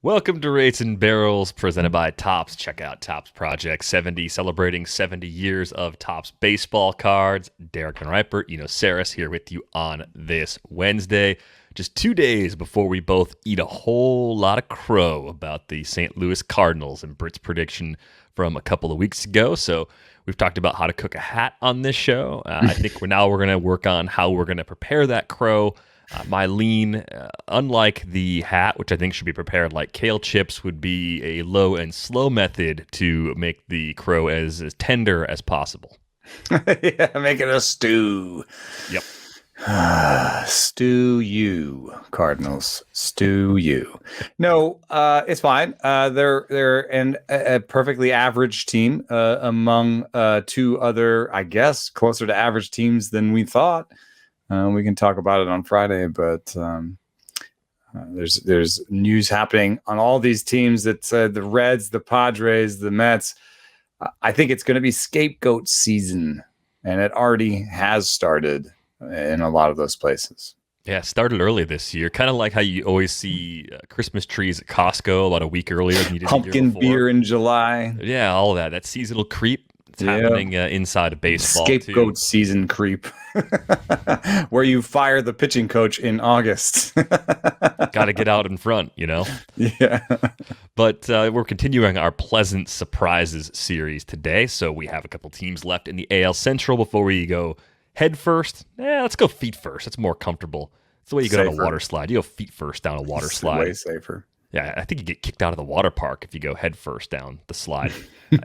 Welcome to Rates and Barrels, presented by Topps. Check out Topps Project 70, celebrating 70 years of Topps baseball cards. Derek and Reipert, Saris here with you on this Wednesday, just 2 days before we both eat a whole lot of crow about the St. Louis Cardinals and Britt's prediction from a couple of weeks ago. So we've talked about how to cook a hat on this show. I think we're going to work on how we're going to prepare that crow. My lean, unlike the hat, which I think should be prepared like kale chips, would be a low and slow method to make the crow as tender as possible. Yeah, make it a stew. Yep. Stew you, Cardinals. Stew you. No, it's fine. They're a perfectly average team among two other, I guess, closer to average teams than we thought. We can talk about it on Friday, but there's news happening on all these teams that the Reds, the Padres, the Mets. I think it's going to be scapegoat season, and it already has started in a lot of those places. Yeah, it started early this year. Kind of like how you always see Christmas trees at Costco about a week earlier than you did Pumpkin the year before. beer in July. Yeah, all of that seasonal creep. It's happening inside of baseball. Scapegoat too. Season creep, where you fire the pitching coach in August. Got to get out in front, Yeah. But we're continuing our pleasant surprises series today. So we have a couple teams left in the AL Central before we go head first. Let's go feet first. It's more comfortable. It's the way you go down a water slide. You go feet first down a water slide. Way safer. Yeah, I think you get kicked out of the water park if you go head first down the slide.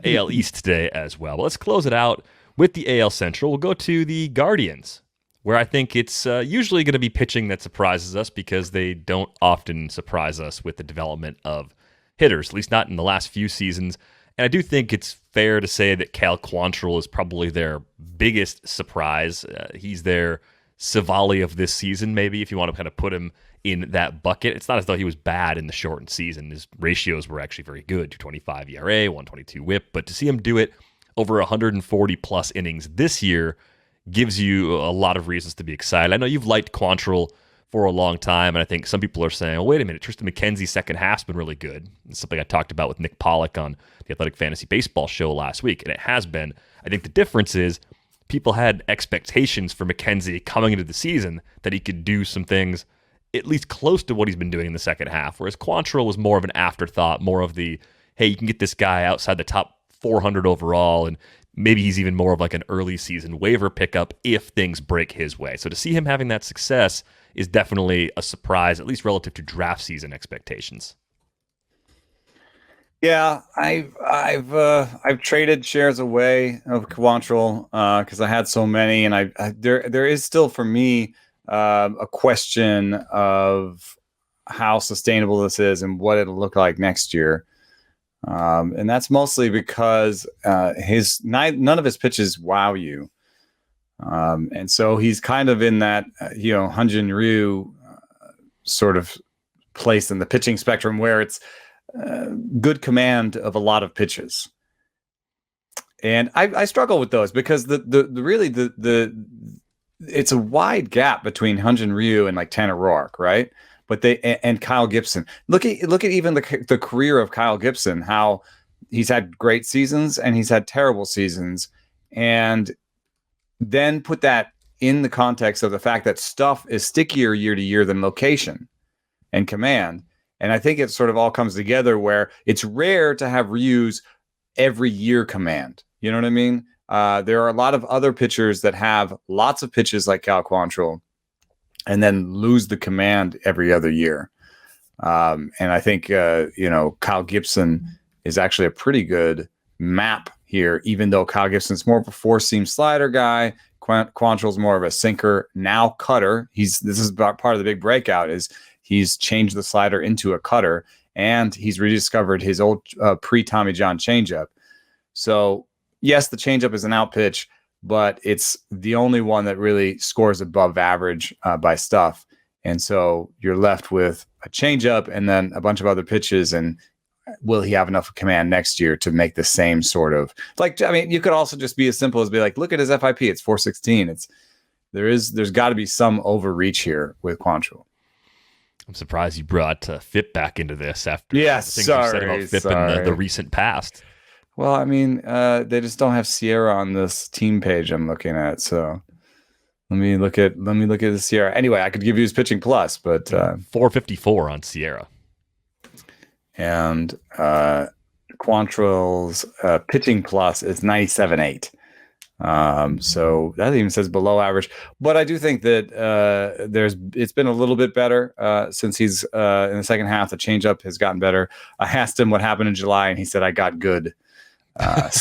AL East today as well. But let's close it out with the AL Central. We'll go to the Guardians, where I think it's usually going to be pitching that surprises us because they don't often surprise us with the development of hitters, at least not in the last few seasons. And I do think it's fair to say that Quantrill is probably their biggest surprise. He's their Civale of this season, maybe, if you want to kind of put him in that bucket. It's not as though he was bad in the shortened season. His ratios were actually very good, 2.25 ERA, 122 WHIP, but to see him do it over 140 plus innings this year gives you a lot of reasons to be excited. I know you've liked Quantrill for a long time, and I think some people are saying, oh, wait a minute, Tristan McKenzie's second half's been really good. It's something I talked about with Nick Pollack on the Athletic Fantasy Baseball show last week, and it has been. I think the difference is people had expectations for McKenzie coming into the season that he could do some things at least close to what he's been doing in the second half, whereas Quantrill was more of an afterthought, more of the, hey, you can get this guy outside the top 400 overall, and maybe he's even more of like an early season waiver pickup if things break his way. So to see him having that success is definitely a surprise, at least relative to draft season expectations. Yeah, I've traded shares away of Quantrill because I had so many, and there is still for me a question of how sustainable this is and what it'll look like next year. And that's mostly because none of his pitches wow you. And so he's kind of in that, Hyun-Jin Ryu sort of place in the pitching spectrum where it's good command of a lot of pitches. And I struggle with those because it's a wide gap between Hyun-Jin Ryu and like Tanner Roark, right? But and Kyle Gibson. Look at even the career of Kyle Gibson, how he's had great seasons and he's had terrible seasons, and then put that in the context of the fact that stuff is stickier year to year than location and command. And I think it sort of all comes together where it's rare to have Ryu's every year command. You know what I mean? There are a lot of other pitchers that have lots of pitches like Cal Quantrill and then lose the command every other year. And I think, Kyle Gibson is actually a pretty good map here, even though Kyle Gibson's more of a four-seam slider guy. Quantrill's more of a sinker, now cutter. This is part of the big breakout is he's changed the slider into a cutter, and he's rediscovered his old pre-Tommy John changeup. So, yes, the changeup is an out pitch, but it's the only one that really scores above average by stuff. And so you're left with a changeup and then a bunch of other pitches. And will he have enough command next year to make the same sort of you could also just be as simple as be like, look at his FIP. It's 416. There's got to be some overreach here with Quantrill. I'm surprised you brought FIP back into this after Yeah, the things you said about FIP in the recent past. Well, I mean, they just don't have Sierra on this team page I'm looking at. So let me look at the Sierra. Anyway, I could give you his pitching plus, but 454 on Sierra. And Quantrill's pitching plus is 97.8. So that even says below average. But I do think that it's been a little bit better since he's in the second half. The changeup has gotten better. I asked him what happened in July, and he said, "I got good." I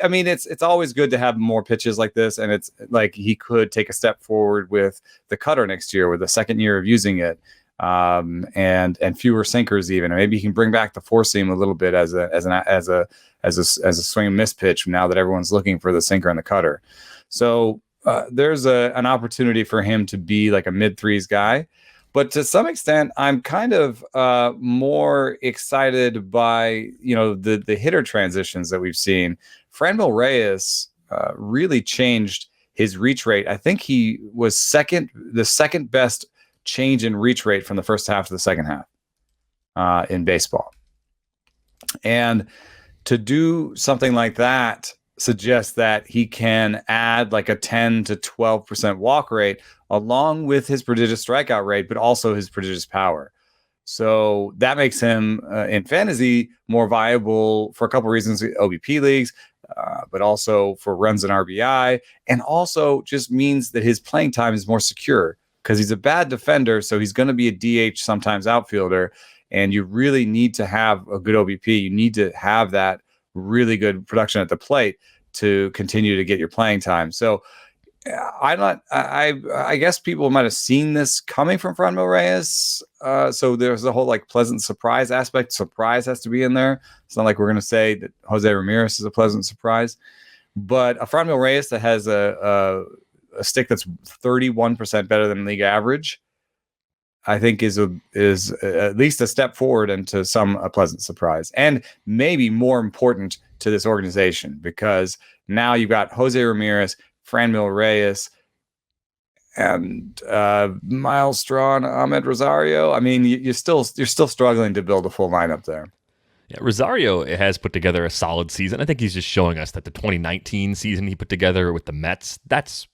mean, it's always good to have more pitches like this, and it's like he could take a step forward with the cutter next year, with the second year of using it, and fewer sinkers even. Or maybe he can bring back the four seam a little bit as a swing and miss pitch now that everyone's looking for the sinker and the cutter. So there's an opportunity for him to be like a mid threes guy. But to some extent, I'm kind of more excited by, the hitter transitions that we've seen. Franmil Reyes really changed his reach rate. I think he was the second best change in reach rate from the first half to the second half in baseball. And to do something like that suggests that he can add like a 10 to 12% walk rate along with his prodigious strikeout rate, but also his prodigious power. So that makes him in fantasy more viable for a couple of reasons, OBP leagues, but also for runs and RBI, and also just means that his playing time is more secure because he's a bad defender. So he's going to be a DH, sometimes outfielder, and you really need to have a good OBP. You need to have that really good production at the plate to continue to get your playing time. So I guess people might have seen this coming from Franmil Reyes. So there's the whole like pleasant surprise aspect. Surprise has to be in there. It's not like we're going to say that Jose Ramirez is a pleasant surprise, but a Franmil Reyes that has a stick that's 31% better than league average, I think is at least a step forward into a pleasant surprise, and maybe more important to this organization, because now you've got Jose Ramirez, Franmil Reyes, and Miles Straw and Amed Rosario. I mean, you're still struggling to build a full lineup there. Yeah, Rosario has put together a solid season. I think he's just showing us that the 2019 season he put together with the Mets, that's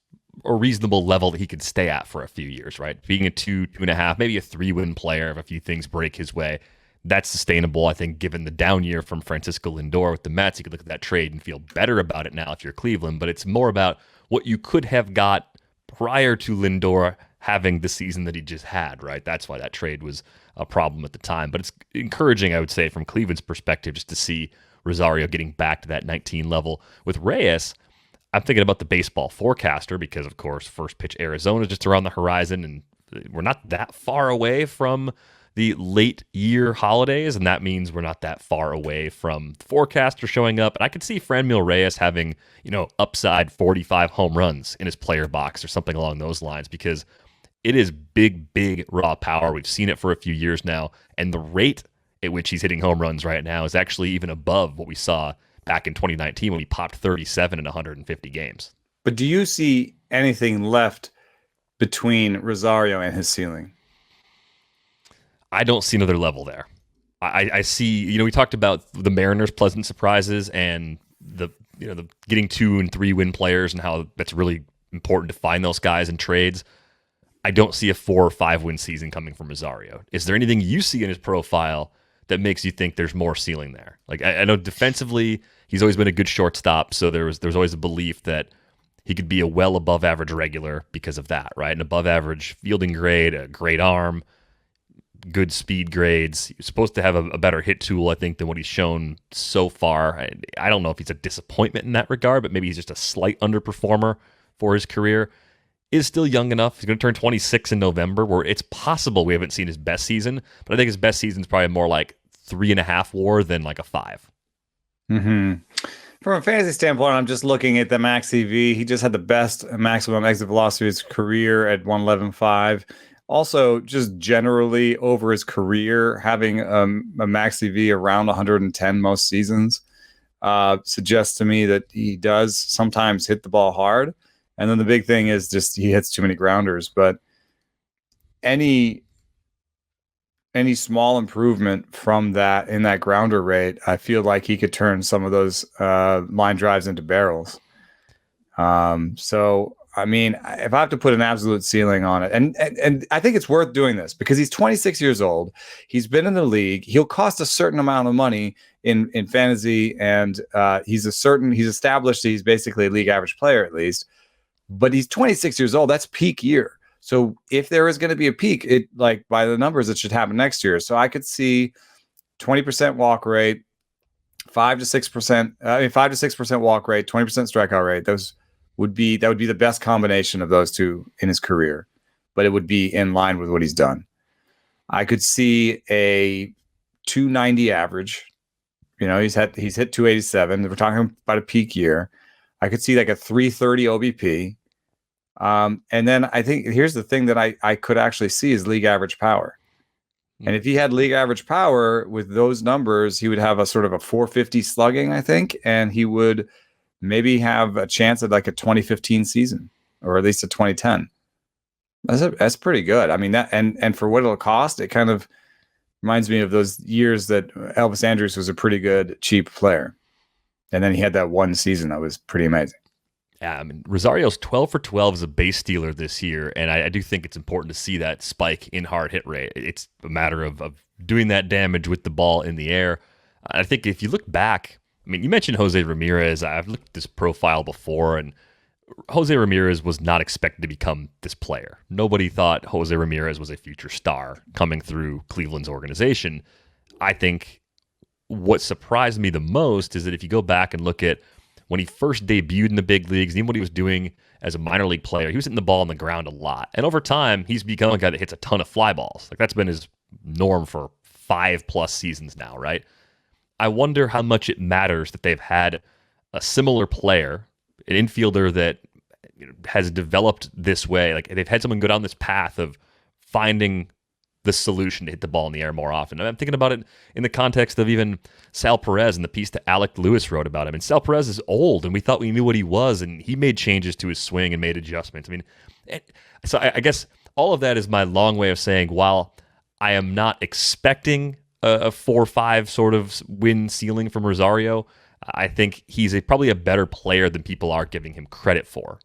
a reasonable level that he could stay at for a few years, right? Being a 2.5, maybe a 3-win player if a few things break his way, that's sustainable. I think given the down year from Francisco Lindor with the Mets, you could look at that trade and feel better about it now if you're Cleveland, but it's more about what you could have got prior to Lindor having the season that he just had, right? That's why that trade was a problem at the time. But it's encouraging, I would say, from Cleveland's perspective, just to see Rosario getting back to that 19 level. With Reyes, I'm thinking about the baseball forecaster because, of course, first pitch Arizona is just around the horizon, and we're not that far away from the late year holidays, and that means we're not that far away from the forecaster showing up. And I could see Franmil Reyes having, upside 45 home runs in his player box or something along those lines, because it is big raw power. We've seen it for a few years now, and the rate at which he's hitting home runs right now is actually even above what we saw back in 2019 when he popped 37 in 150 games. But do you see anything left between Rosario and his ceiling? I don't see another level there. I see, we talked about the Mariners' pleasant surprises and the getting 2 and 3 win players and how that's really important to find those guys in trades. I don't see a 4 or 5 win season coming from Rosario. Is there anything you see in his profile that makes you think there's more ceiling there? Like I know defensively, he's always been a good shortstop, so there's always a belief that he could be a well above average regular because of that, right? An above average fielding grade, a great arm, good speed grades. He's supposed to have a better hit tool, I think, than what he's shown so far. I don't know if he's a disappointment in that regard, but maybe he's just a slight underperformer for his career. Is still young enough. He's going to turn 26 in November, where it's possible we haven't seen his best season, but I think his best season is probably more like 3.5 WAR than like a 5. Mm-hmm. From a fantasy standpoint, I'm just looking at the max EV. He just had the best maximum exit velocity of his career at 111.5. Also, just generally over his career, having a max EV around 110 most seasons suggests to me that he does sometimes hit the ball hard. And then the big thing is just he hits too many grounders. But any small improvement from that in that grounder rate, I feel like he could turn some of those line drives into barrels. So I mean, if I have to put an absolute ceiling on it, and I think it's worth doing this because he's 26 years old, he's been in the league, he'll cost a certain amount of money in fantasy, and he's established that he's basically a league average player at least, but he's 26 years old. That's peak year. So if there is going to be a peak, it like by the numbers, it should happen next year. So I could see 20% walk rate, 5 to 6% walk rate, 20% strikeout rate. That would be the best combination of those two in his career, but it would be in line with what he's done. I could see a 290 average. You know, he's hit 287. We're talking about a peak year. I could see like a 330 OBP. And then I think here's the thing that I could actually see is league average power. And if he had league average power with those numbers, he would have a sort of a 450 slugging, I think, and he would maybe have a chance at like a 2015 season or at least a 2010. That's pretty good. I mean, that and for what it'll cost, it kind of reminds me of those years that Elvis Andrus was a pretty good cheap player. And then he had that one season that was pretty amazing. Yeah, I mean, Rosario's 12 for 12 as a base stealer this year, and I do think it's important to see that spike in hard hit rate. It's a matter of doing that damage with the ball in the air. I think if you look back, I mean, you mentioned Jose Ramirez. I've looked at this profile before, and Jose Ramirez was not expected to become this player. Nobody thought Jose Ramirez was a future star coming through Cleveland's organization. I think what surprised me the most is that if you go back and look at when he first debuted in the big leagues, even what he was doing as a minor league player, he was hitting the ball on the ground a lot. And over time, he's become a guy that hits a ton of fly balls. Like that's been his norm for 5+ seasons now, right? I wonder how much it matters that they've had a similar player, an infielder that has developed this way. Like they've had someone go down this path of finding the solution to hit the ball in the air more often. And I'm thinking about it in the context of even Sal Perez and the piece that Alec Lewis wrote about him. And Sal Perez is old, and we thought we knew what he was, and he made changes to his swing and made adjustments. I mean, so I guess all of that is my long way of saying, while I am not expecting a 4-5 sort of win ceiling from Rosario, I think he's probably a better player than people are giving him credit for.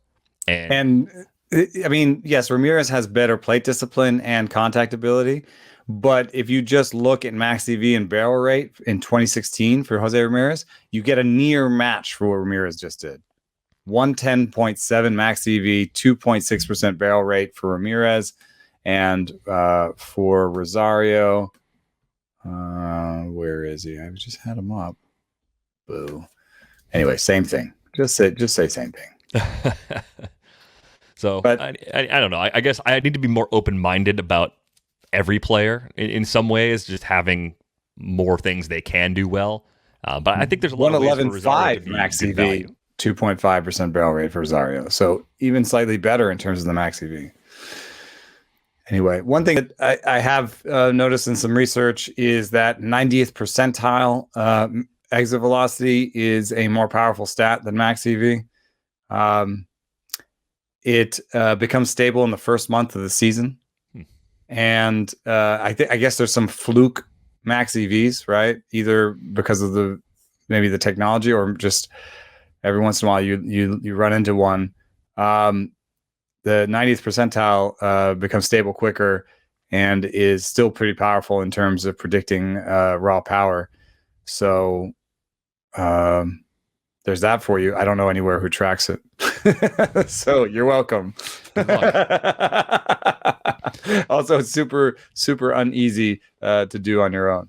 And I mean, yes, Ramirez has better plate discipline and contact ability, but if you just look at max EV and barrel rate in 2016 for Jose Ramirez, you get a near match for what Ramirez just did. 110.7 max EV, 2.6% barrel rate for Ramirez, and for Rosario, where is he? I just had him up. Boo. Anyway, same thing. Just say same thing. So, but I don't know. I guess I need to be more open-minded about every player in some ways, just having more things they can do well. But I think there's a lot of ways for Rosario to be max good EV, value. 2.5% barrel rate for Rosario. So even slightly better in terms of the max EV. Anyway, one thing that I have noticed in some research is that 90th percentile exit velocity is a more powerful stat than max EV. It becomes stable in the first month of the season. And I guess there's some fluke max EVs, right? Either because of maybe the technology or just every once in a while you run into one. The 90th percentile becomes stable quicker and is still pretty powerful in terms of predicting raw power. So there's that for you. I don't know anywhere who tracks it. So you're welcome. Also, super, super uneasy to do on your own.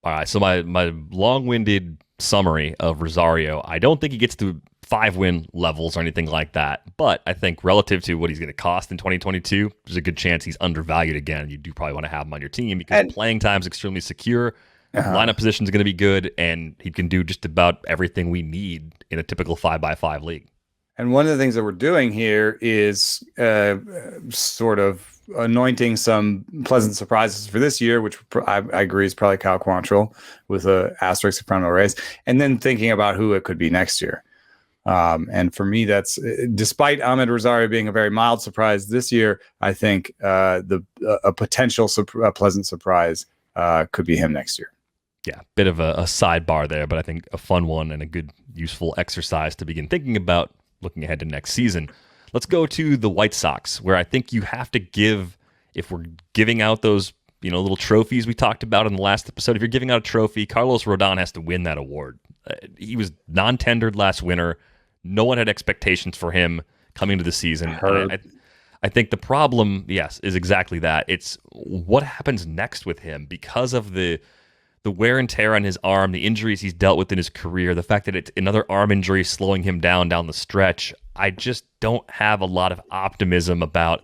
All right. So my long-winded summary of Rosario, I don't think he gets to 5-win levels or anything like that. But I think relative to what he's going to cost in 2022, there's a good chance he's undervalued again. You do probably want to have him on your team because playing time is extremely secure. Lineup position is going to be good, and he can do just about everything we need in a typical 5x5 league. And one of the things that we're doing here is sort of anointing some pleasant surprises for this year, which I agree is probably Cal Quantrill with an asterisk in front of a race, and then thinking about who it could be next year. And for me, that's despite Amed Rosario being a very mild surprise this year. I think a potential pleasant surprise could be him next year. Yeah, bit of a sidebar there, but I think a fun one and a good, useful exercise to begin thinking about looking ahead to next season. Let's go to the White Sox, where I think you have to give, if we're giving out those little trophies we talked about in the last episode, if you're giving out a trophy, Carlos Rodón has to win that award. He was non-tendered last winter. No one had expectations for him coming to the season. I think the problem, yes, is exactly that. It's what happens next with him because of the wear and tear on his arm, the injuries he's dealt with in his career, the fact that it's another arm injury slowing him down the stretch. I just don't have a lot of optimism about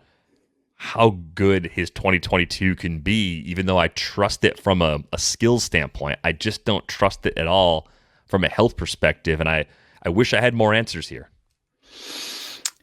how good his 2022 can be, even though I trust it from a skills standpoint. I just don't trust it at all from a health perspective, and I wish I had more answers here.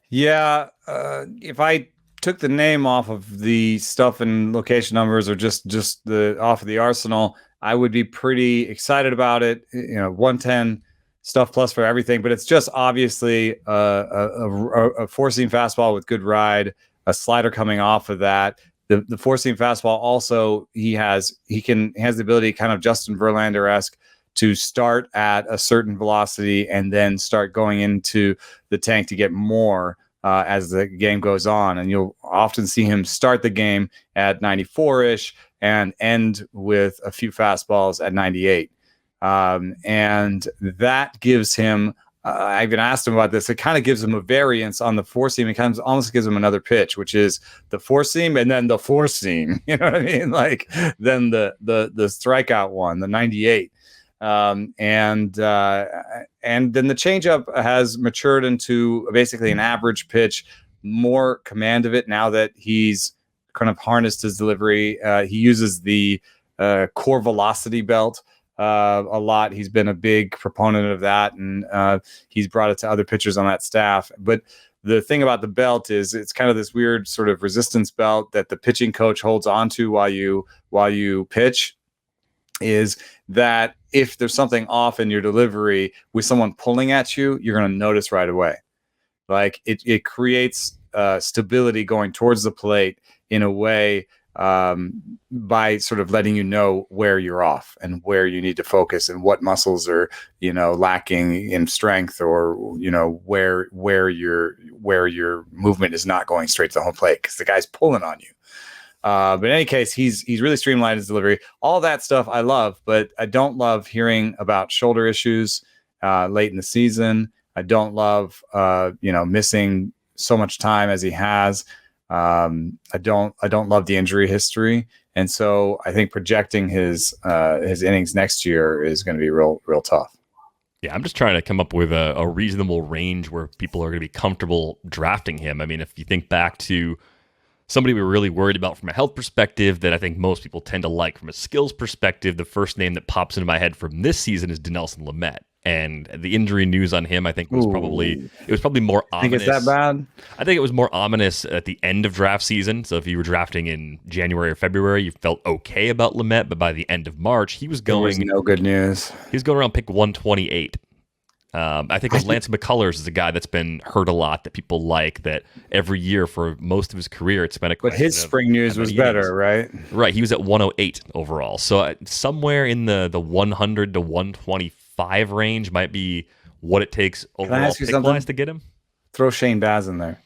Yeah, if I took the name off of the stuff and location numbers, or just the off of the arsenal, I would be pretty excited about it. 110 stuff plus for everything, but it's just obviously a four-seam fastball with good ride, a slider coming off of that. The four-seam fastball also he has the ability, kind of Justin Verlander-esque, to start at a certain velocity and then start going into the tank to get more as the game goes on. And you'll often see him start the game at 94-ish and end with a few fastballs at 98. And that gives him, I've been asked him about this, it kind of gives him a variance on the four seam. It kind of almost gives him another pitch, which is the four seam and then the four seam. You know what I mean? Like then the strikeout one, the 98. And then the changeup has matured into basically an average pitch, more command of it now that he's kind of harnessed his delivery. He uses the core velocity belt a lot. He's been a big proponent of that, and he's brought it to other pitchers on that staff. But the thing about the belt is it's kind of this weird sort of resistance belt that the pitching coach holds onto while you pitch. Is that if there's something off in your delivery with someone pulling at you, you're going to notice right away. Like it creates stability going towards the plate in a way by sort of letting you know where you're off and where you need to focus and what muscles are, lacking in strength, or, where your movement is not going straight to the home plate because the guy's pulling on you. But in any case, he's really streamlined his delivery. All that stuff I love, but I don't love hearing about shoulder issues late in the season. I don't love missing so much time as he has. I don't love the injury history, and so I think projecting his innings next year is going to be real tough. Yeah, I'm just trying to come up with a reasonable range where people are going to be comfortable drafting him. I mean, if you think back to somebody we were really worried about from a health perspective that I think most people tend to like from a skills perspective, the first name that pops into my head from this season is Dinelson Lamet. And the injury news on him, I think, was probably more ominous. Think it's that bad? I think it was more ominous at the end of draft season. So if you were drafting in January or February, you felt okay about Lamet, but by the end of March, he was going. There was no good news. He was going around pick 128. I think Lance McCullers is a guy that's been hurt a lot, that people like, that every year for most of his career, it's been a question. But his spring news was better, right? Right. He was at 108 overall. So somewhere in the 100 to 125 range might be what it takes overall pick-wise to get him. Throw Shane Baz in there.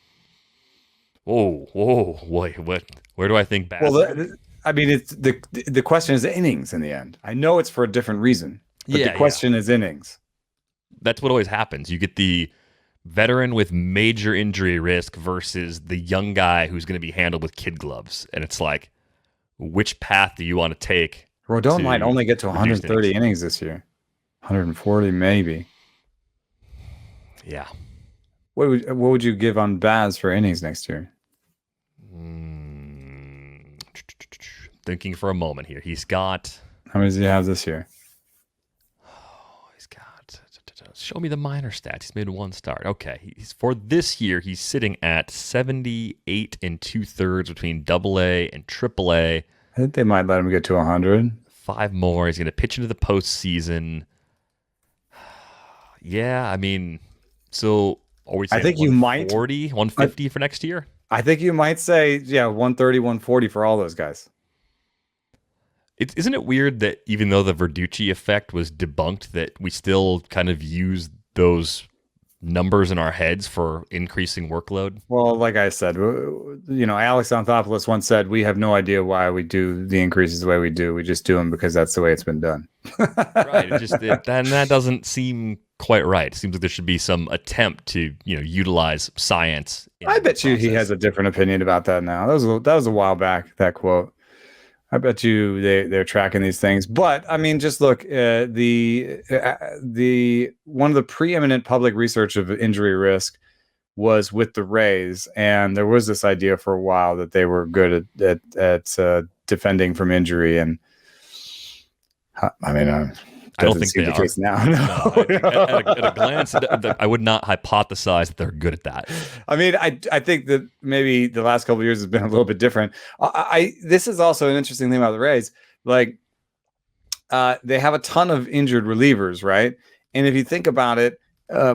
Whoa, wait, what? Where do I think Baz? Well, I mean, it's the question is innings in the end. I know it's for a different reason, but the question is innings. That's what always happens. You get the veteran with major injury risk versus the young guy who's going to be handled with kid gloves. And it's like, which path do you want to take? Rodón might only get to 130 innings this year. 140 maybe. Yeah. What would you give on Baz for innings next year? Thinking for a moment here. He's got... How many does he have this year? Show me the minor stats. He's made one start. Okay. For this year, he's sitting at 78 2/3 between AA and AAA. I think they might let him get to 100. 5 more. He's going to pitch into the postseason. Yeah, I mean, So are we I saying think you might. 140, 150 for next year? I think you might say, yeah, 130, 140 for all those guys. Isn't it weird that even though the Verducci effect was debunked, that we still kind of use those numbers in our heads for increasing workload? Well, like I said, Alex Anthopoulos once said, we have no idea why we do the increases the way we do. We just do them because that's the way it's been done. Right. That doesn't seem quite right. It seems like there should be some attempt to, utilize science. I bet you he has a different opinion about that now. That was a while back, that quote. I bet you they're tracking these things. But I mean, just look, the one of the preeminent public research of injury risk was with the Rays, and there was this idea for a while that they were good at defending from injury. And I mean, I don't think they the are. case now. No. At a glance, I would not hypothesize that they're good at that. I mean, I think that maybe the last couple of years has been a little bit different. This is also an interesting thing about the Rays. Like, they have a ton of injured relievers, right? And if you think about it,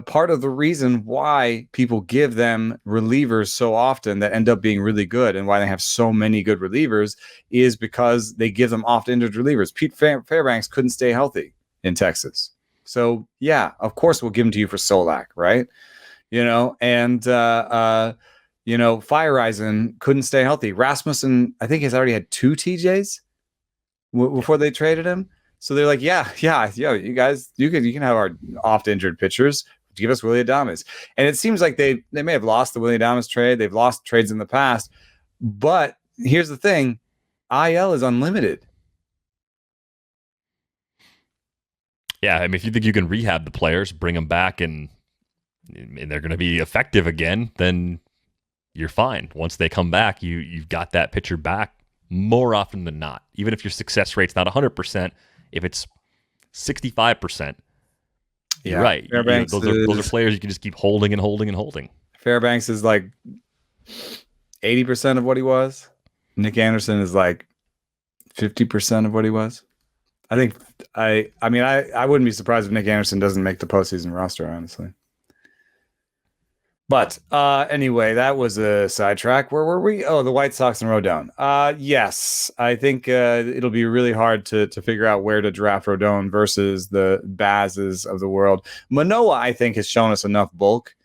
part of the reason why people give them relievers so often that end up being really good, and why they have so many good relievers, is because they give them oft injured relievers. Pete Fairbanks couldn't stay healthy in Texas. So yeah, of course we'll give them to you for Solak, right? And Feyereisen couldn't stay healthy. Rasmussen, I think, has already had 2 TJs before they traded him. So they're like, yeah, you guys, you can have our oft injured pitchers. Give us Willy Adames. And it seems like they may have lost the Willy Adames trade. They've lost trades in the past. But here's the thing, IL is unlimited. Yeah, I mean, if you think you can rehab the players, bring them back, and they're going to be effective again, then you're fine. Once they come back, you've got that pitcher back more often than not. Even if your success rate's not 100%, if it's 65%, you're right. Those are players you can just keep holding and holding and holding. Fairbanks is like 80% of what he was. Nick Anderson is like 50% of what he was. I think I wouldn't be surprised if Nick Anderson doesn't make the postseason roster, honestly. But anyway, that was a sidetrack. Where were we? Oh, the White Sox and Rodón. Yes, I think it'll be really hard to figure out where to draft Rodón versus the Bazes of the world. Manoah, I think, has shown us enough bulk,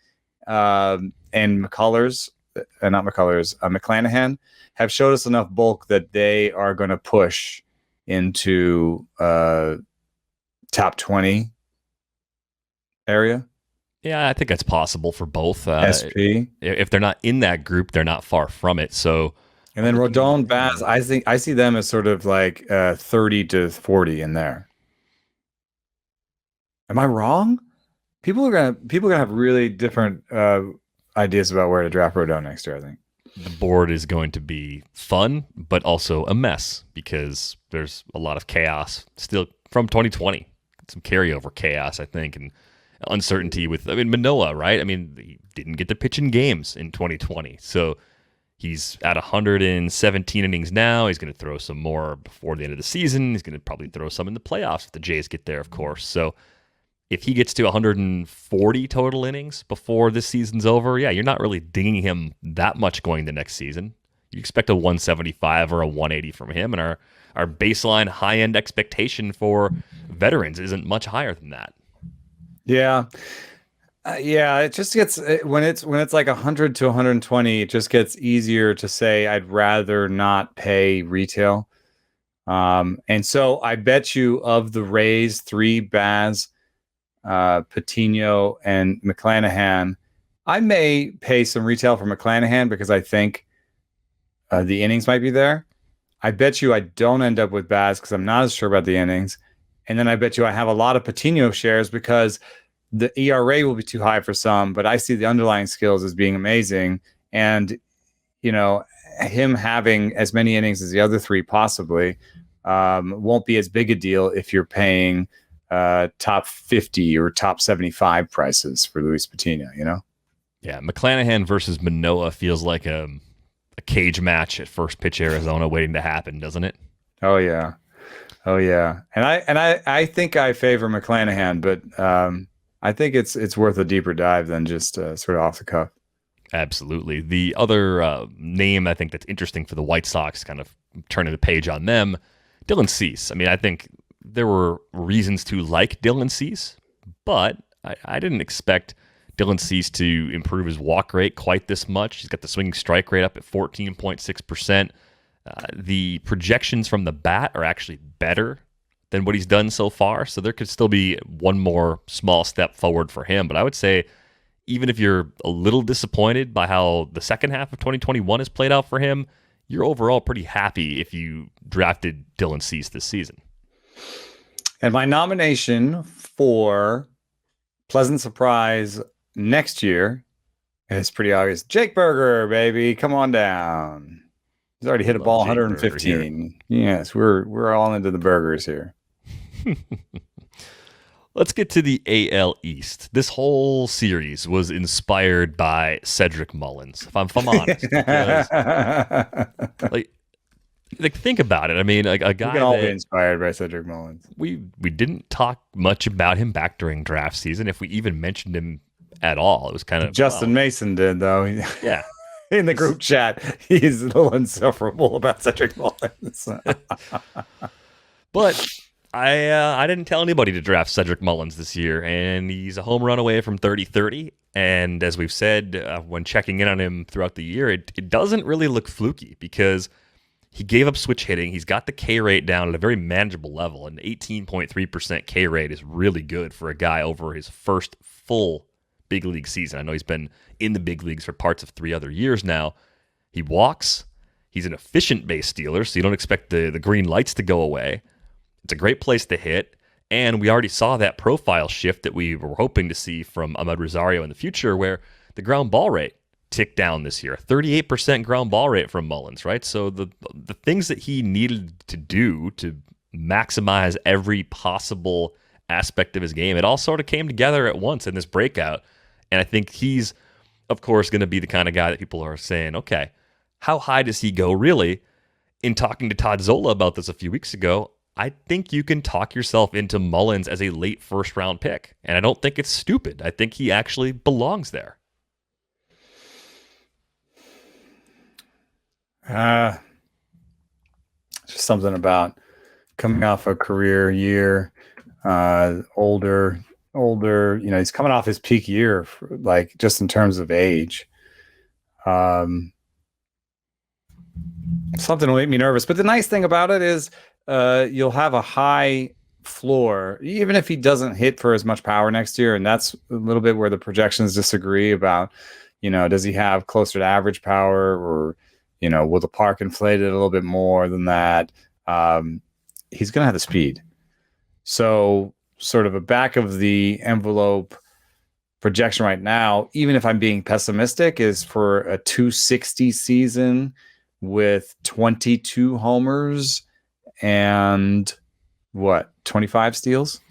and McClanahan have showed us enough bulk that they are going to push into top 20 area. Yeah, I think that's possible for both. SP. If they're not in that group, they're not far from it. So, and then Rodón, Baz, I think I see them as sort of like 30 to 40 in there. Am I wrong? People are gonna have really different ideas about where to draft Rodón next year, I think. The board is going to be fun, but also a mess because there's a lot of chaos still from 2020. Some carryover chaos, I think, and uncertainty with, Manoah, right? He didn't get to pitch in games in 2020. So he's at 117 innings now. He's going to throw some more before the end of the season. He's going to probably throw some in the playoffs if the Jays get there, of course. So if he gets to 140 total innings before this season's over, yeah, you're not really dinging him that much going the next season. You expect a 175 or a 180 from him, and our baseline high-end expectation for veterans isn't much higher than that. Yeah. It just gets, when it's like 100 to 120, it just gets easier to say I'd rather not pay retail. And so I bet you of the Rays, 3 Baz, Patino, and McClanahan, I may pay some retail for McClanahan because I think the innings might be there. I bet you I don't end up with Baz because I'm not as sure about the innings. And then I bet you I have a lot of Patino shares because the ERA will be too high for some, but I see the underlying skills as being amazing. And, him having as many innings as the other 3 possibly won't be as big a deal if you're paying top 50 or top 75 prices for Luis Patino, Yeah, McClanahan versus Manoah feels like a cage match at first pitch Arizona waiting to happen, doesn't it? Oh yeah. And I think I favor McClanahan, but I think it's worth a deeper dive than just sort of off the cuff. Absolutely. The other name I think that's interesting for the White Sox, kind of turning the page on them, Dylan Cease. I mean, I think there were reasons to like Dylan Cease, but I didn't expect Dylan Cease to improve his walk rate quite this much. He's got the swinging strike rate up at 14.6%. The projections from the bat are actually better than what he's done so far, so there could still be one more small step forward for him. But I would say, even if you're a little disappointed by how the second half of 2021 has played out for him, you're overall pretty happy if you drafted Dylan Cease this season. And my nomination for pleasant surprise next year is pretty obvious. Jake Berger, baby, come on down. He's already hit a ball 115. Yes, we're all into the burgers here. Let's get to the AL East. This whole series was inspired by Cedric Mullins, if I'm honest. Because, like, think about it. I mean, like a guy we can all be inspired by Cedric Mullins. We didn't talk much about him back during draft season, if we even mentioned him at all. It was kind of Justin Mason did, though. Yeah. In the group chat, he's a little insufferable about Cedric Mullins. But I didn't tell anybody to draft Cedric Mullins this year, and he's a home run away from 30-30. And as we've said, when checking in on him throughout the year, it doesn't really look fluky because he gave up switch hitting. He's got the K rate down at a very manageable level. An 18.3% K rate is really good for a guy over his first full big league season. I know he's been in the big leagues for parts of 3 other years now. He walks. He's an efficient base stealer, so you don't expect the green lights to go away. It's a great place to hit, and we already saw that profile shift that we were hoping to see from Amed Rosario in the future, where the ground ball rate ticked down this year. 38% ground ball rate from Mullins, right? So the things that he needed to do to maximize every possible aspect of his game, it all sort of came together at once in this breakout. And I think he's, of course, going to be the kind of guy that people are saying, okay, how high does he go really? In talking to Todd Zola about this a few weeks ago, I think you can talk yourself into Mullins as a late first-round pick. And I don't think it's stupid. I think he actually belongs there. Just something about coming off a career year, older, he's coming off his peak year, like just in terms of age. Something will make me nervous. But the nice thing about it is you'll have a high floor, even if he doesn't hit for as much power next year. And that's a little bit where the projections disagree about, does he have closer to average power, or, will the park inflate it a little bit more than that? He's going to have the speed. So sort of a back of the envelope projection right now, even if I'm being pessimistic, is for a 260 season with 22 homers and 25 steals.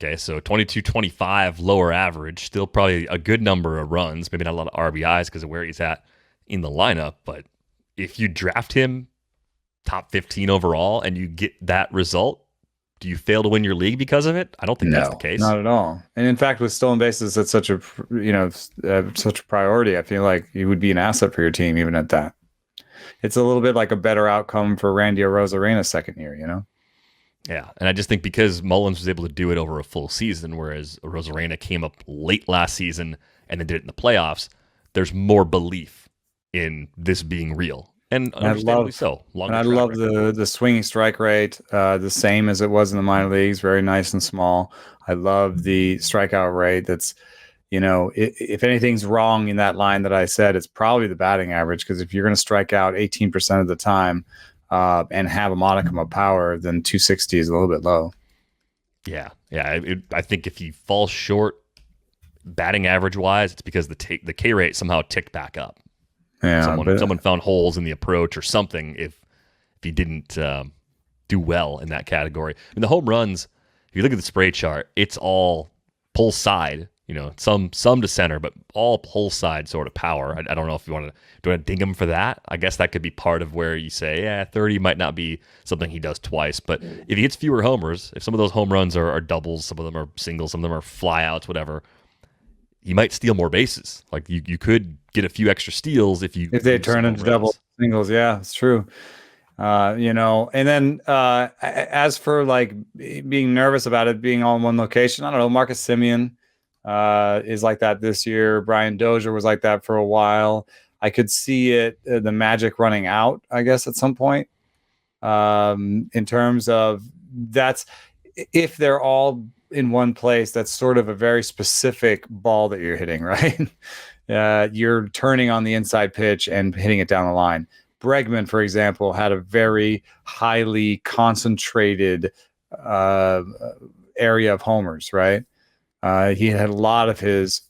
Okay, so 22-25 lower average, still probably a good number of runs, maybe not a lot of RBIs because of where he's at in the lineup. But if you draft him top 15 overall and you get that result, do you fail to win your league because of it? I don't think that's the case. Not at all. And in fact, with stolen bases, that's such a such a priority. I feel like he would be an asset for your team even at that. It's a little bit like a better outcome for Randy Arozarena's second year, Yeah, and I just think because Mullins was able to do it over a full season, whereas Arozarena came up late last season and then did it in the playoffs, there's more belief in this being real. And understandably so. And I love the swinging strike rate, the same as it was in the minor leagues, very nice and small. I love the strikeout rate. That's, if anything's wrong in that line that I said, it's probably the batting average, because if you're going to strike out 18% of the time and have a modicum of power, then 260 is a little bit low. Yeah. I think if he falls short batting average wise, it's because the K rate somehow ticked back up. Yeah, someone found holes in the approach or something if he didn't do well in that category. And the home runs, if you look at the spray chart, it's all pull side some to center, but all pull side sort of power. I don't know if you want to ding him for that. I guess that could be part of where you say, 30 might not be something he does twice. But if he hits fewer homers, if some of those home runs are doubles, some of them are singles, some of them are flyouts, whatever, he might steal more bases. Like you could get a few extra steals if they turn into double singles. Yeah, it's true. And then as for like being nervous about it being all in one location, I don't know. Marcus Semien is like that this year. Brian Dozier was like that for a while. I could see it, the magic running out, I guess, at some point. In terms of that's if they're all in one place, that's sort of a very specific ball that you're hitting, right? You're turning on the inside pitch and hitting it down the line. Bregman, for example, had a very highly concentrated area of homers, right? He had a lot of his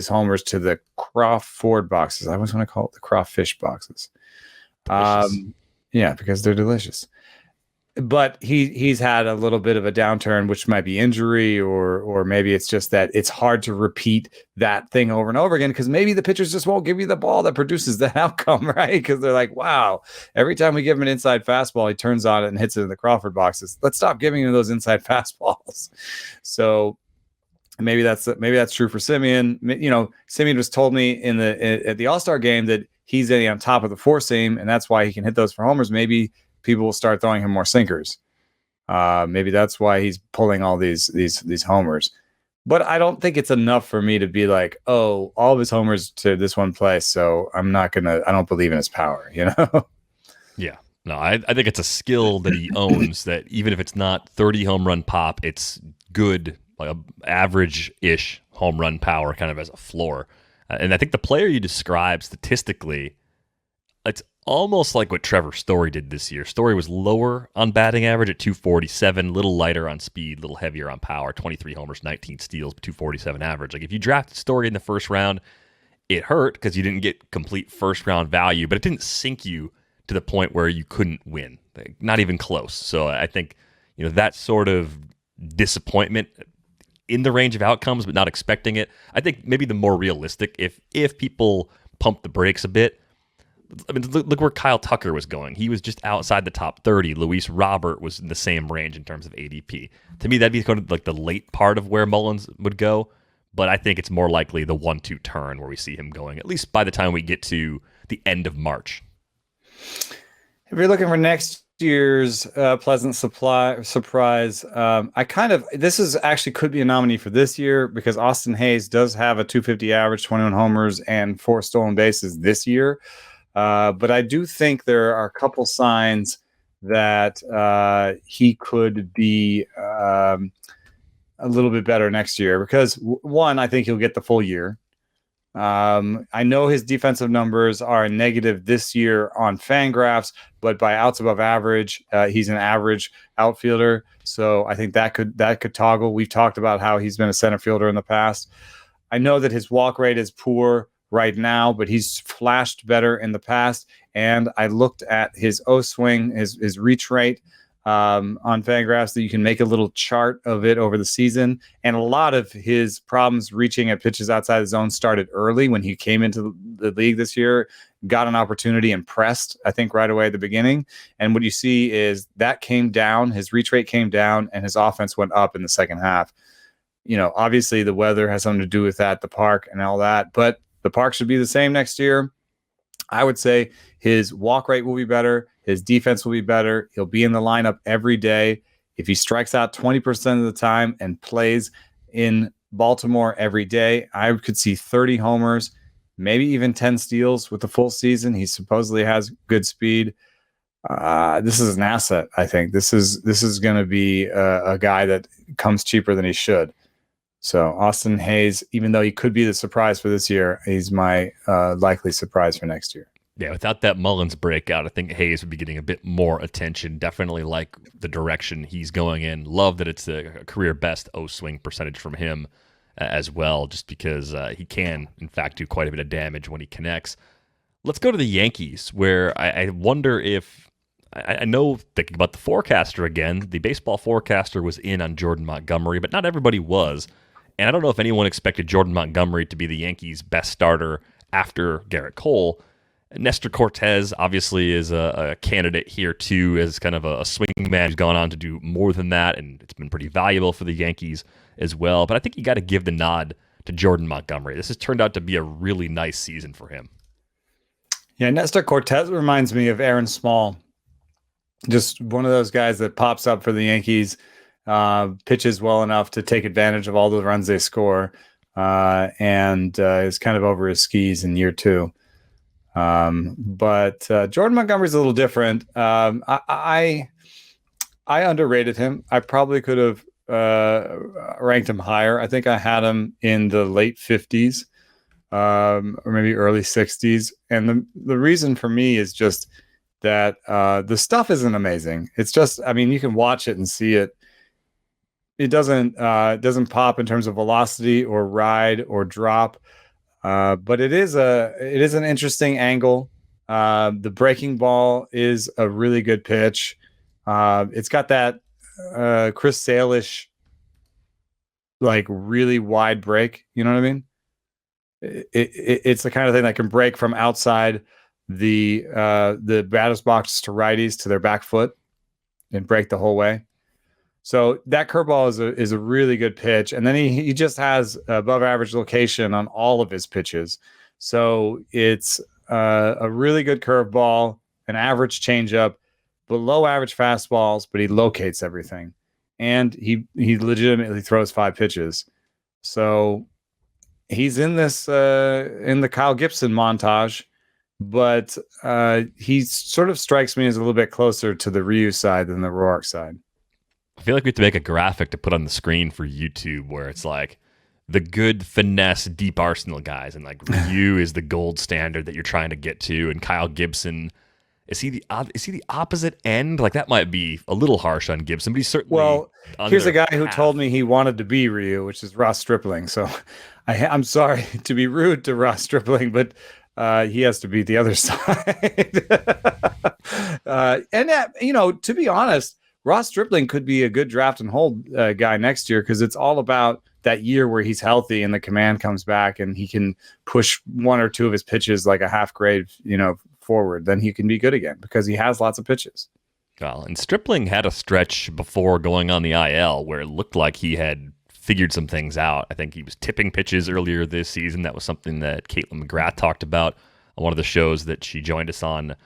homers to the Crawford boxes. I always want to call it the crawfish boxes. Yeah, because they're delicious. But he's had a little bit of a downturn, which might be injury, or maybe it's just that it's hard to repeat that thing over and over again because maybe the pitchers just won't give you the ball that produces that outcome, right? Because they're like, wow, every time we give him an inside fastball, he turns on it and hits it in the Crawford boxes. Let's stop giving him those inside fastballs. So maybe that's true for Semien. Semien just told me at the All-Star game that he's on top of the four seam, and that's why he can hit those for homers. Maybe people will start throwing him more sinkers. Maybe that's why he's pulling all these homers. But I don't think it's enough for me to be like, oh, all of his homers to this one place, so I don't believe in his power, Yeah. No, I think it's a skill that he owns that even if it's not 30 home run pop, it's good, like a average-ish home run power kind of as a floor. And I think the player you describe statistically, it's almost like what Trevor Story did this year. Story was lower on batting average at 247, a little lighter on speed, a little heavier on power, 23 homers, 19 steals, 247 average. Like if you drafted Story in the first round, it hurt because you didn't get complete first round value, but it didn't sink you to the point where you couldn't win. Like, not even close. So I think that sort of disappointment in the range of outcomes, but not expecting it. I think maybe the more realistic, if people pump the brakes a bit. I mean, look where Kyle Tucker was going. He was just outside the top 30. Luis Robert was in the same range in terms of ADP. To me, that'd be kind of like the late part of where Mullins would go. But I think it's more likely the 1-2 turn where we see him going, at least by the time we get to the end of March. If you're looking for next year's pleasant surprise, this is actually could be a nominee for this year because Austin Hayes does have a 250 average, 21 homers, and 4 stolen bases this year. But I do think there are a couple signs that he could be a little bit better next year because one, I think he'll get the full year. I know his defensive numbers are negative this year on Fangraphs, but by outs above average, he's an average outfielder. So I think that could toggle. We've talked about how he's been a center fielder in the past. I know that his walk rate is poor right now, but he's flashed better in the past. And I looked at his O swing, his reach rate on Fangraphs, that you can make a little chart of it over the season. And a lot of his problems reaching at pitches outside the zone started early when he came into the league this year, got an opportunity and pressed, I think, right away at the beginning. And what you see is that came down, his reach rate came down, and his offense went up in the second half. Obviously the weather has something to do with that, the park and all that, but the park should be the same next year. I would say his walk rate will be better. His defense will be better. He'll be in the lineup every day. If he strikes out 20% of the time and plays in Baltimore every day, I could see 30 homers, maybe even 10 steals with the full season. He supposedly has good speed. This is an asset, I think. This is going to be a guy that comes cheaper than he should. So Austin Hayes, even though he could be the surprise for this year, he's my likely surprise for next year. Yeah, without that Mullins breakout, I think Hayes would be getting a bit more attention. Definitely like the direction he's going in. Love that it's a career best O-swing percentage from him as well, just because he can, in fact, do quite a bit of damage when he connects. Let's go to the Yankees, where I wonder if I know, thinking about the forecaster again, the baseball forecaster was in on Jordan Montgomery, but not everybody was. And I don't know if anyone expected Jordan Montgomery to be the Yankees' best starter after Garrett Cole. Nestor Cortez obviously is a candidate here too, as kind of a swing man who's gone on to do more than that, and it's been pretty valuable for the Yankees as well. But I think you got to give the nod to Jordan Montgomery. This has turned out to be a really nice season for him. Yeah, Nestor Cortez reminds me of Aaron Small. Just one of those guys that pops up for the Yankees, pitches well enough to take advantage of all the runs they score, and is kind of over his skis in year two. But Jordan Montgomery's a little different. I underrated him. I probably could have ranked him higher. I think I had him in the late 50s, or maybe early 60s. And the reason for me is just that the stuff isn't amazing. It's just, I mean, you can watch it and see it. It doesn't pop in terms of velocity or ride or drop. But it is an interesting angle. The breaking ball is a really good pitch. It's got that Chris Sale-ish, like really wide break. You know what I mean? It's the kind of thing that can break from outside the batter's box to righties to their back foot and break the whole way. So that curveball is a really good pitch, and then he just has above average location on all of his pitches. So it's a really good curveball, an average changeup, below average fastballs, but he locates everything, and he legitimately throws 5 pitches. So he's in this in the Kyle Gibson montage, but he sort of strikes me as a little bit closer to the Ryu side than the Roark side. I feel like we have to make a graphic to put on the screen for YouTube where it's like the good finesse deep arsenal guys, and like Ryu is the gold standard that you're trying to get to, and Kyle Gibson, is he the opposite end? Like that might be a little harsh on Gibson, but he's certainly. Well, here's a guy who told me he wanted to be Ryu, which is Ross Stripling. So I'm sorry to be rude to Ross Stripling, but he has to be the other side. And to be honest, Ross Stripling could be a good draft and hold guy next year, because it's all about that year where he's healthy and the command comes back and he can push 1 or 2 of his pitches like a half grade, forward. Then he can be good again because he has lots of pitches. Well, and Stripling had a stretch before going on the IL where it looked like he had figured some things out. I think he was tipping pitches earlier this season. That was something that Caitlin McGrath talked about on one of the shows that she joined us on.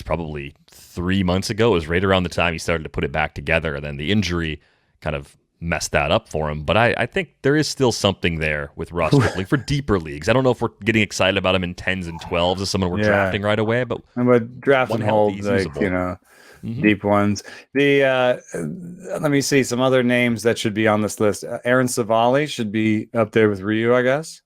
Probably 3 months ago. It was right around the time he started to put it back together, and then the injury kind of messed that up for him. But I think there is still something there with Ross Stripling for deeper leagues. I don't know if we're getting excited about him in 10s and 12s as someone we're drafting right away, but draft and hold, deep ones. Let me see some other names that should be on this list. Aaron Civale should be up there with Ryu, I guess.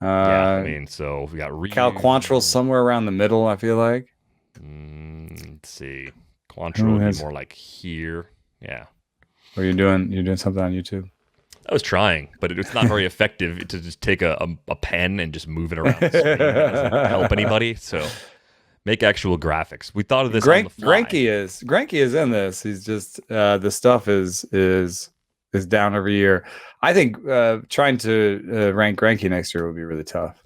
So we got Ryu. Cal Quantrill somewhere around the middle, I feel like. Let's see. Quantrill would be more like here. Yeah. Or you're doing something on YouTube? I was trying, but it's not very effective to just take a pen and just move it around the screen. It doesn't help anybody. So make actual graphics. We thought of this on the fly. Greinke is in this. He's just the stuff is down every year. I think trying to rank Greinke next year will be really tough.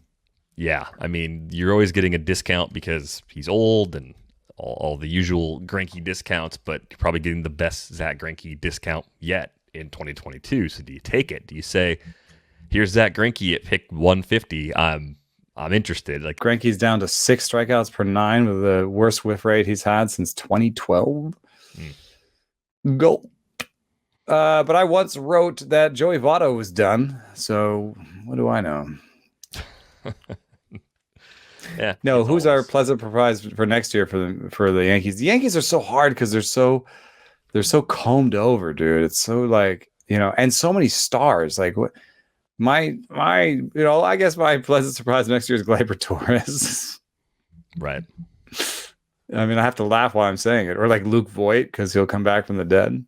Yeah, I mean, you're always getting a discount because he's old and all the usual Greinke discounts, but you're probably getting the best Zach Greinke discount yet in 2022. So do you take it? Do you say, here's Zach Greinke at pick 150? I'm interested. Like Greinke's down to 6 strikeouts per 9 with the worst whiff rate he's had since 2012. Go. But I once wrote that Joey Votto was done. So what do I know? Yeah. No, who's our pleasant surprise for next year for the Yankees? The Yankees are so hard because they're so combed over, dude. It's so like, and so many stars. Like what I guess my pleasant surprise next year is Gleyber Torres. Right. I mean, I have to laugh while I'm saying it. Or like Luke Voigt, because he'll come back from the dead.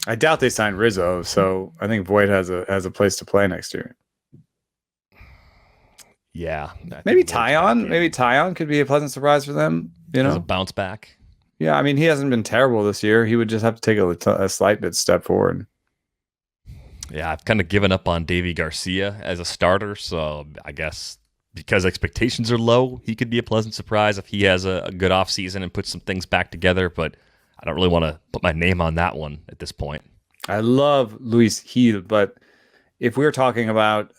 I doubt they signed Rizzo, so I think Voigt has a place to play next year. Yeah, maybe Tyon could be a pleasant surprise for them. As a bounce back. Yeah, I mean he hasn't been terrible this year. He would just have to take a slight bit step forward. Yeah, I've kind of given up on Davy Garcia as a starter, so I guess because expectations are low, he could be a pleasant surprise if he has a good offseason and puts some things back together, but I don't really want to put my name on that one at this point. I love Luis Gil, but if we're talking about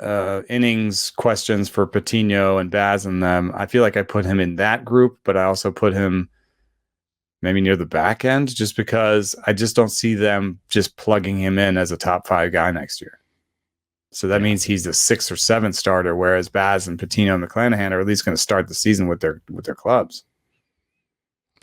innings questions for Patino and Baz and them, I feel like I put him in that group, but I also put him maybe near the back end just because I just don't see them just plugging him in as a top 5 guy next year. So that means he's a 6th or 7th starter, whereas Baz and Patino and McClanahan are at least going to start the season with their clubs.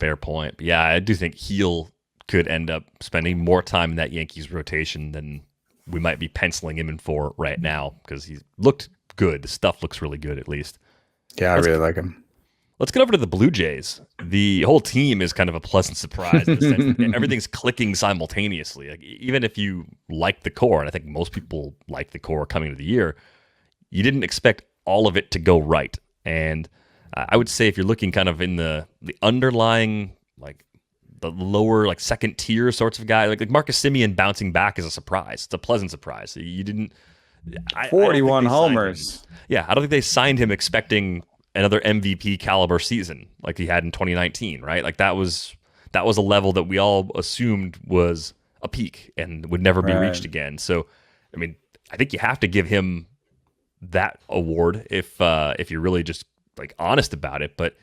Fair point. But yeah, I do think Heel could end up spending more time in that Yankees rotation than we might be penciling him in for right now because he's looked good. The stuff looks really good, at least. Yeah, I really like him. Let's get over to the Blue Jays. The whole team is kind of a pleasant surprise in the sense that everything's clicking simultaneously. Like, even if you like the core, and I think most people like the core coming into the year, you didn't expect all of it to go right. And I would say if you're looking kind of in the underlying, like the lower, like second tier sorts of guy, like Marcus Semien bouncing back is a surprise. It's a pleasant surprise. You didn't. 41 homers. Yeah, I don't think they signed him expecting another MVP caliber season like he had in 2019, right? Like that was a level that we all assumed was a peak and would never be reached again. So, I mean, I think you have to give him that award if you're really just like honest about it. But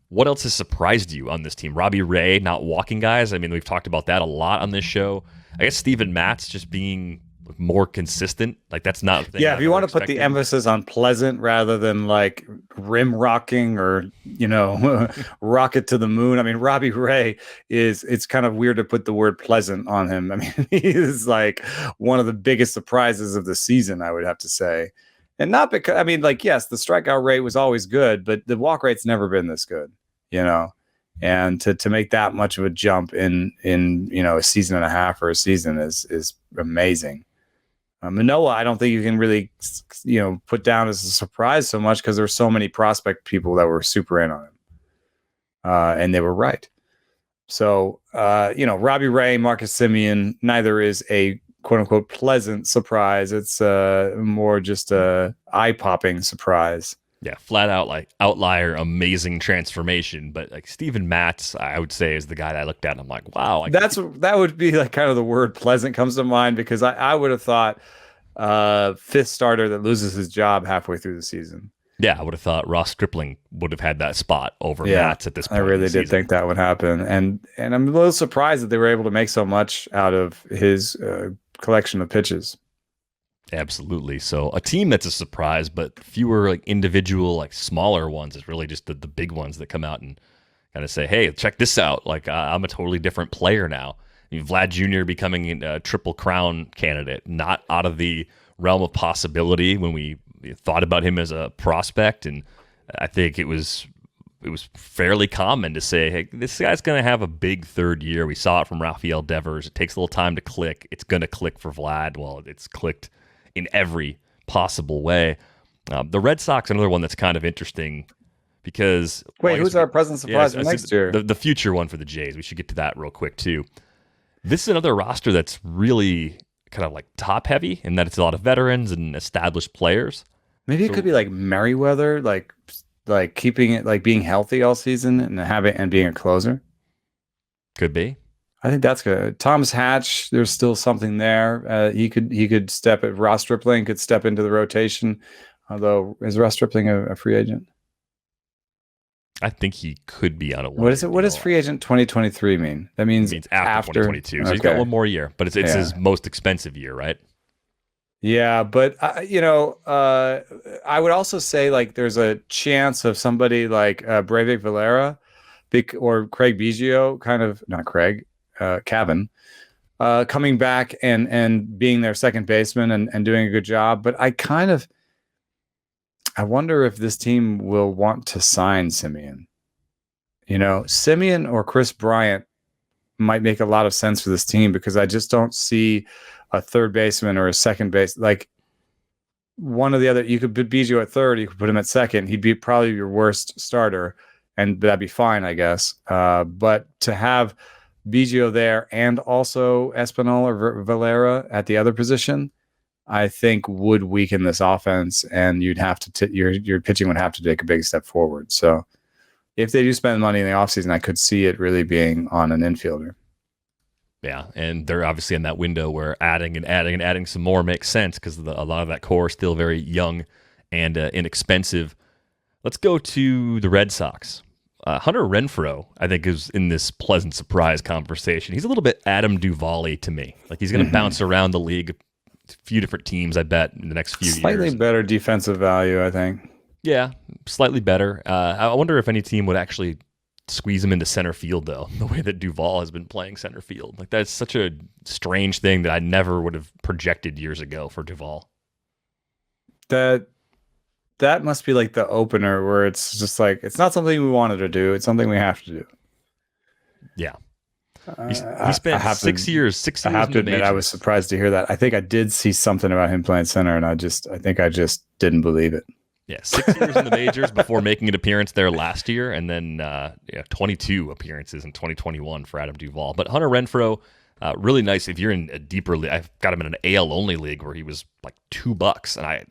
what else has surprised you on this team? Robbie Ray not walking guys. I mean, we've talked about that a lot on this show. I guess Steven Matz just being more consistent. Like that's not the thing. Yeah, if you want to put the emphasis on pleasant rather than like rim rocking or, rocket to the moon. I mean, Robbie Ray it's kind of weird to put the word pleasant on him. I mean, he is like one of the biggest surprises of the season, I would have to say. And not because, I mean, like, yes, the strikeout rate was always good, but the walk rate's never been this good, and to make that much of a jump in a season and a half or a season is amazing. Manoah, I don't think you can really, put down as a surprise so much because there's so many prospect people that were super in on him, and they were right. So, Robbie Ray, Marcus Semien, neither is a quote unquote pleasant surprise. It's more just a eye popping surprise. Yeah, flat out like outlier, amazing transformation. But like Steven Matz, I would say is the guy that I looked at and I'm like, wow. That would be like kind of the word pleasant comes to mind because I would have thought 5th starter that loses his job halfway through the season. Yeah, I would have thought Ross Stripling would have had that spot over Matz at this point. I really did think that would happen. And I'm a little surprised that they were able to make so much out of his collection of pitches. Absolutely. So a team that's a surprise, but fewer like individual, like smaller ones is really just the big ones that come out and kind of say, hey, check this out. Like I'm a totally different player now. I mean, Vlad Jr. becoming a Triple Crown candidate, not out of the realm of possibility when we thought about him as a prospect. And I think it was fairly common to say, hey, this guy's going to have a big third year. We saw it from Rafael Devers. It takes a little time to click. It's going to click for Vlad. Well, it's clicked in every possible way. The Red Sox, another one that's kind of interesting because... Wait, who's our present surprise for next year? The future one for the Jays. We should get to that real quick, too. This is another roster that's really kind of like top-heavy in that it's a lot of veterans and established players. Maybe it could be like Merriweather, like keeping it, like being healthy all season and being a closer. Could be. I think that's good. Thomas Hatch, there's still something there. He could step at Ross Stripling, could step into the rotation. Although, is Ross Stripling a free agent? I think he could be on a. What is it? What does free agent 2023 mean? That means after 2022. So he's got one more year, but it's his most expensive year, right? Yeah, but I would also say like there's a chance of somebody like Breivik Valera, or Craig Biggio, Cavan, coming back and being their second baseman and doing a good job. But I wonder if this team will want to sign Semien. Semien or Chris Bryant might make a lot of sense for this team because I just don't see a third baseman or a second base, like one or the other. You could put Biggio at third, you could put him at second. He'd be probably your worst starter, and that'd be fine, I guess. But to have Biggio there and also Espinal or Valera at the other position, I think would weaken this offense, and you'd have to your pitching would have to take a big step forward. So if they do spend money in the offseason, I could see it really being on an infielder. Yeah, and they're obviously in that window where adding and adding and adding some more makes sense because a lot of that core is still very young and inexpensive. Let's go to the Red Sox. Hunter Renfroe, I think, is in this pleasant surprise conversation. He's a little bit Adam Duvall to me. Like, he's going to bounce around the league, a few different teams, I bet, in the next few years. Slightly better defensive value, I think. Yeah, slightly better. I wonder if any team would actually squeeze him into center field, though, the way that Duvall has been playing center field. Like, that's such a strange thing that I never would have projected years ago for Duvall. That must be like the opener where it's just like, it's not something we wanted to do. It's something we have to do. Yeah. He spent 6 years. I have to admit, I was surprised to hear that. I think I did see something about him playing center, and I think I just didn't believe it. Yeah, 6 years in the majors before making an appearance there last year, and then 22 appearances in 2021 for Adam Duvall. But Hunter Renfroe, really nice. If you're in a deeper league, I've got him in an AL only league where he was like $2, and I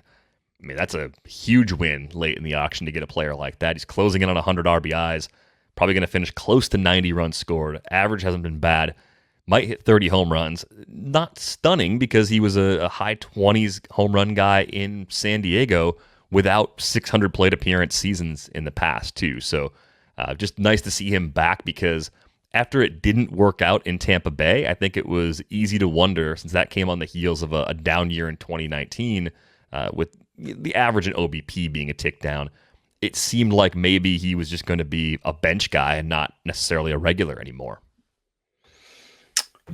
mean, that's a huge win late in the auction to get a player like that. He's closing in on 100 RBIs, probably going to finish close to 90 runs scored. Average hasn't been bad. Might hit 30 home runs. Not stunning because he was a high 20s home run guy in San Diego without 600 plate appearance seasons in the past, too. So just nice to see him back because after it didn't work out in Tampa Bay, I think it was easy to wonder, since that came on the heels of a down year in 2019 with the average in OBP being a tick down, it seemed like maybe he was just going to be a bench guy and not necessarily a regular anymore.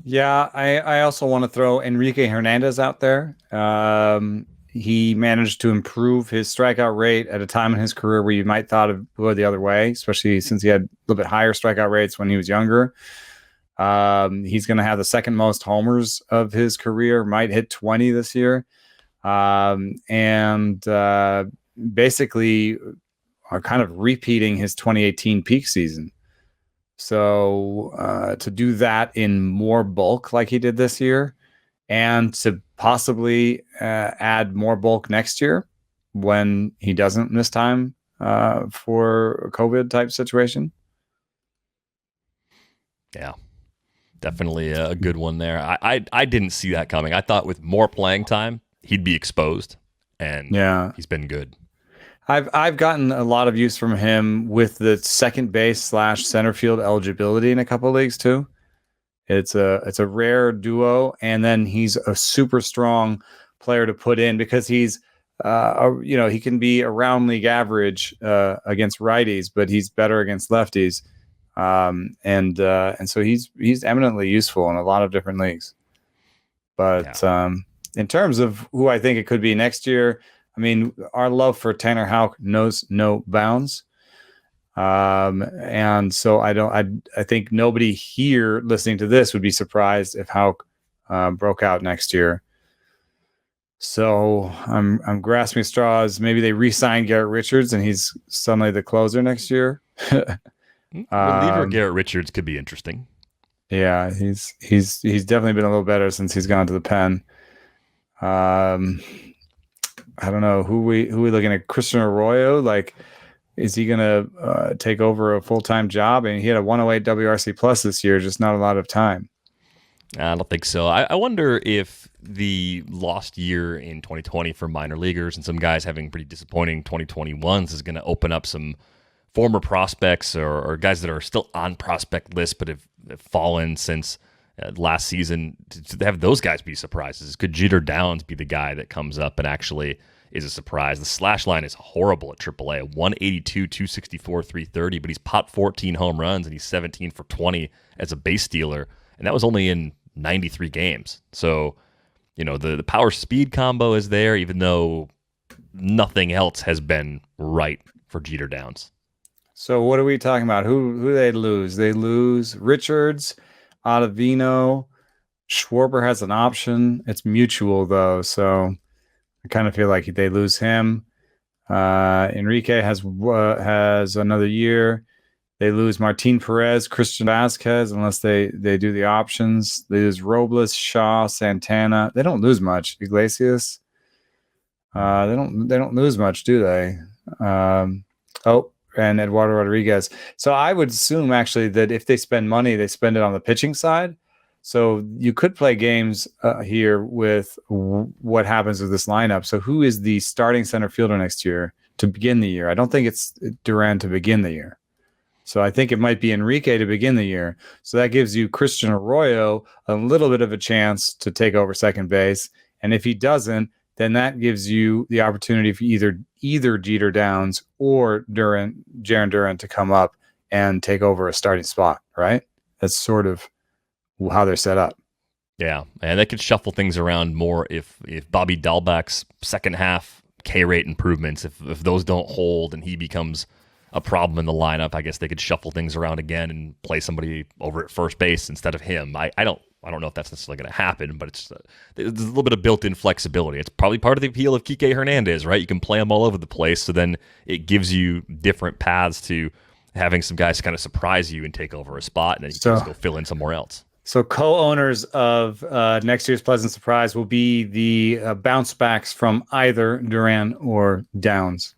Yeah, I also want to throw Enrique Hernandez out there. He managed to improve his strikeout rate at a time in his career where you might thought of go the other way, especially since he had a little bit higher strikeout rates when he was younger. He's going to have the second most homers of his career, might hit 20 this year. Basically are kind of repeating his 2018 peak season. So to do that in more bulk like he did this year, and to possibly add more bulk next year when he doesn't miss time for a COVID type situation. Yeah, definitely a good one there. I didn't see that coming. I thought with more playing time, he'd be exposed, and he's been good. I've gotten a lot of use from him with the second base / center field eligibility in a couple of leagues too. It's a rare duo, and then he's a super strong player to put in because he's he can be around league average against righties, but he's better against lefties, and so he's eminently useful in a lot of different leagues. But in terms of who I think it could be next year, I mean, our love for Tanner Houck knows no bounds. And so I think nobody here listening to this would be surprised if Houck broke out next year. So I'm grasping straws. Maybe they re-sign Garrett Richards and he's suddenly the closer next year. Reliever Garrett Richards could be interesting. Yeah, he's definitely been a little better since he's gone to the pen. I don't know who we looking at. Christian Arroyo, like, is he gonna take over a full-time job? And he had a 108 WRC plus this year, just not a lot of time. I don't think so. I wonder if the lost year in 2020 for minor leaguers and some guys having pretty disappointing 2021s is going to open up some former prospects or guys that are still on prospect lists but have fallen since last season to have those guys be surprises. Could Jeter Downs be the guy that comes up and actually is a surprise? The slash line is horrible at AAA, 182, 264, 330, but he's popped 14 home runs and he's 17 for 20 as a base stealer, and that was only in 93 games. So, the power speed combo is there, even though nothing else has been right for Jeter Downs. So what are we talking about? Who they lose? They lose Richards, Ottavino, Schwarber has an option. It's mutual though, so I kind of feel like they lose him. Enrique has another year. They lose Martin Perez, Christian Vasquez, unless they do the options. They lose Robles, Shaw, Santana. They don't lose much. Iglesias. They don't lose much, do they? And Eduardo Rodriguez. So I would assume actually that if they spend money, they spend it on the pitching side. So you could play games here with what happens with this lineup. So who is the starting center fielder next year to begin the year? I don't think it's Duran to begin the year. So I think it might be Enrique to begin the year. So that gives you Christian Arroyo a little bit of a chance to take over second base. And if he doesn't, then that gives you the opportunity for either Jeter Downs or Jaron Duran to come up and take over a starting spot, right? That's sort of how they're set up. Yeah, and they could shuffle things around more if Bobby Dahlbeck's second half K rate improvements, if those don't hold and he becomes a problem in the lineup, I guess they could shuffle things around again and play somebody over at first base instead of him. I don't know if that's necessarily going to happen, but there's a little bit of built-in flexibility. It's probably part of the appeal of Kike Hernandez, right? You can play him all over the place, so then it gives you different paths to having some guys kind of surprise you and take over a spot, and then you can just go fill in somewhere else. So co-owners of next year's Pleasant Surprise will be the bounce backs from either Duran or Downs.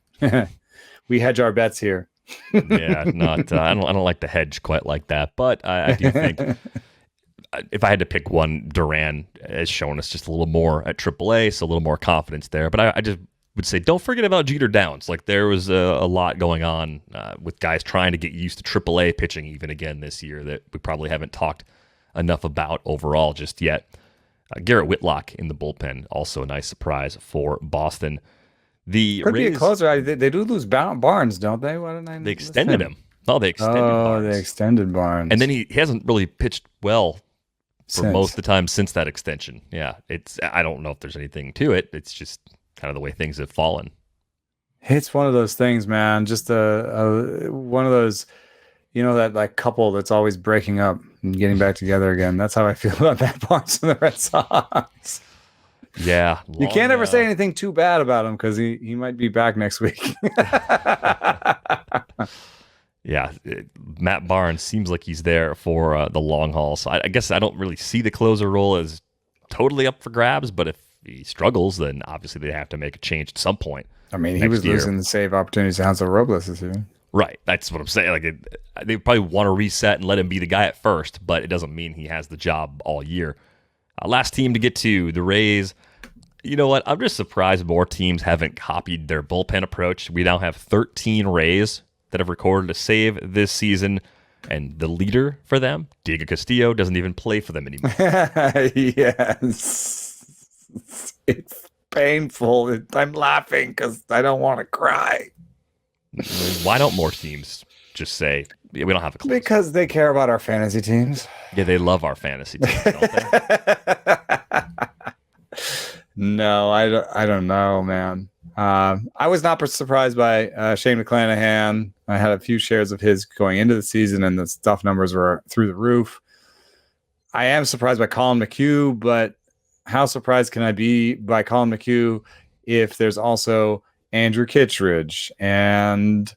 We hedge our bets here. Yeah, not. I don't like the hedge quite like that, but I do think if I had to pick one, Duran has shown us just a little more at AAA, so a little more confidence there. But I just would say don't forget about Jeter Downs. Like there was a lot going on with guys trying to get used to AAA pitching even again this year that we probably haven't talked enough about overall just yet. Garrett Whitlock in the bullpen, also a nice surprise for Boston. The Could Rays, be a closer. They do lose Barnes, don't they? Why didn't I? They extended him. Oh, they extended Barnes. They extended Barnes. And then he hasn't really pitched well for most of the time since that extension. Yeah, I don't know if there's anything to it. It's just kind of the way things have fallen. It's one of those things, man. Just one of those, that couple that's always breaking up and getting back together again. That's how I feel about Matt Barnes and the Red Sox. Yeah. You can't ever say anything too bad about him because he might be back next week. Yeah. Matt Barnes seems like he's there for the long haul. So I guess I don't really see the closer role as totally up for grabs, but if he struggles, then obviously they have to make a change at some point. I mean, he was losing the save opportunities to Hansel Robles this year. Right. That's what I'm saying. Like they probably want to reset and let him be the guy at first, but it doesn't mean he has the job all year. Last team to get to, the Rays. You know what? I'm just surprised more teams haven't copied their bullpen approach. We now have 13 Rays that have recorded a save this season, and the leader for them, Diego Castillo, doesn't even play for them anymore. Yes. It's painful. I'm laughing because I don't want to cry. Why don't more teams just say, we don't have a closer? Because they care about our fantasy teams. Yeah, they love our fantasy teams, don't they? No, I don't know, man. I was not surprised by Shane McClanahan. I had a few shares of his going into the season, and the stuff numbers were through the roof. I am surprised by Colin McHugh, but how surprised can I be by Colin McHugh if there's also Andrew Kittredge and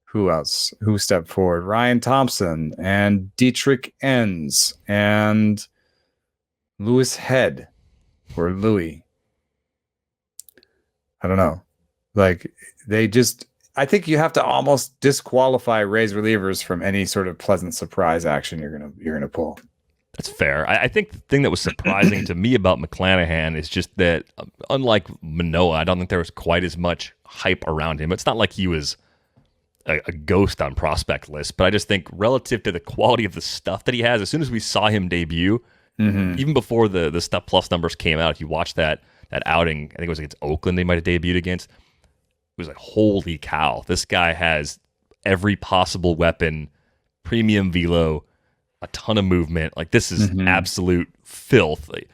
who else? Who stepped forward? Ryan Thompson and Dietrich Enns and Lewis Head or Louis. I don't know. Like I think you have to almost disqualify Rays relievers from any sort of pleasant surprise action you're gonna pull. That's fair. I think the thing that was surprising to me about McClanahan is just that, unlike Manoah, I don't think there was quite as much hype around him. It's not like he was a ghost on prospect list, but I just think relative to the quality of the stuff that he has, as soon as we saw him debut, even before the Stuff Plus numbers came out, if you watched that outing, I think it was against Oakland they might have debuted against, it was like, holy cow, this guy has every possible weapon, premium velo, a ton of movement. Like, this is absolute filth. Like,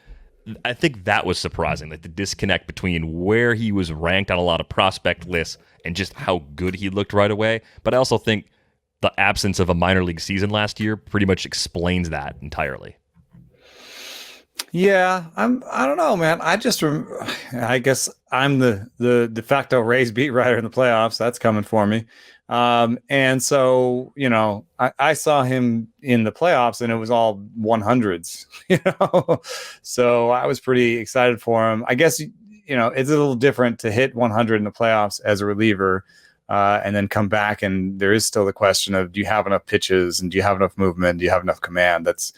I think that was surprising, like the disconnect between where he was ranked on a lot of prospect lists and just how good he looked right away. But I also think the absence of a minor league season last year pretty much explains that entirely. Yeah, I don't know, man. I guess I'm the de facto Rays beat writer in the playoffs. That's coming for me. And so, I saw him in the playoffs and it was all 100s, So I was pretty excited for him. I guess, it's a little different to hit 100 in the playoffs as a reliever, and then come back. And there is still the question of, do you have enough pitches and do you have enough movement? Do you have enough command? That's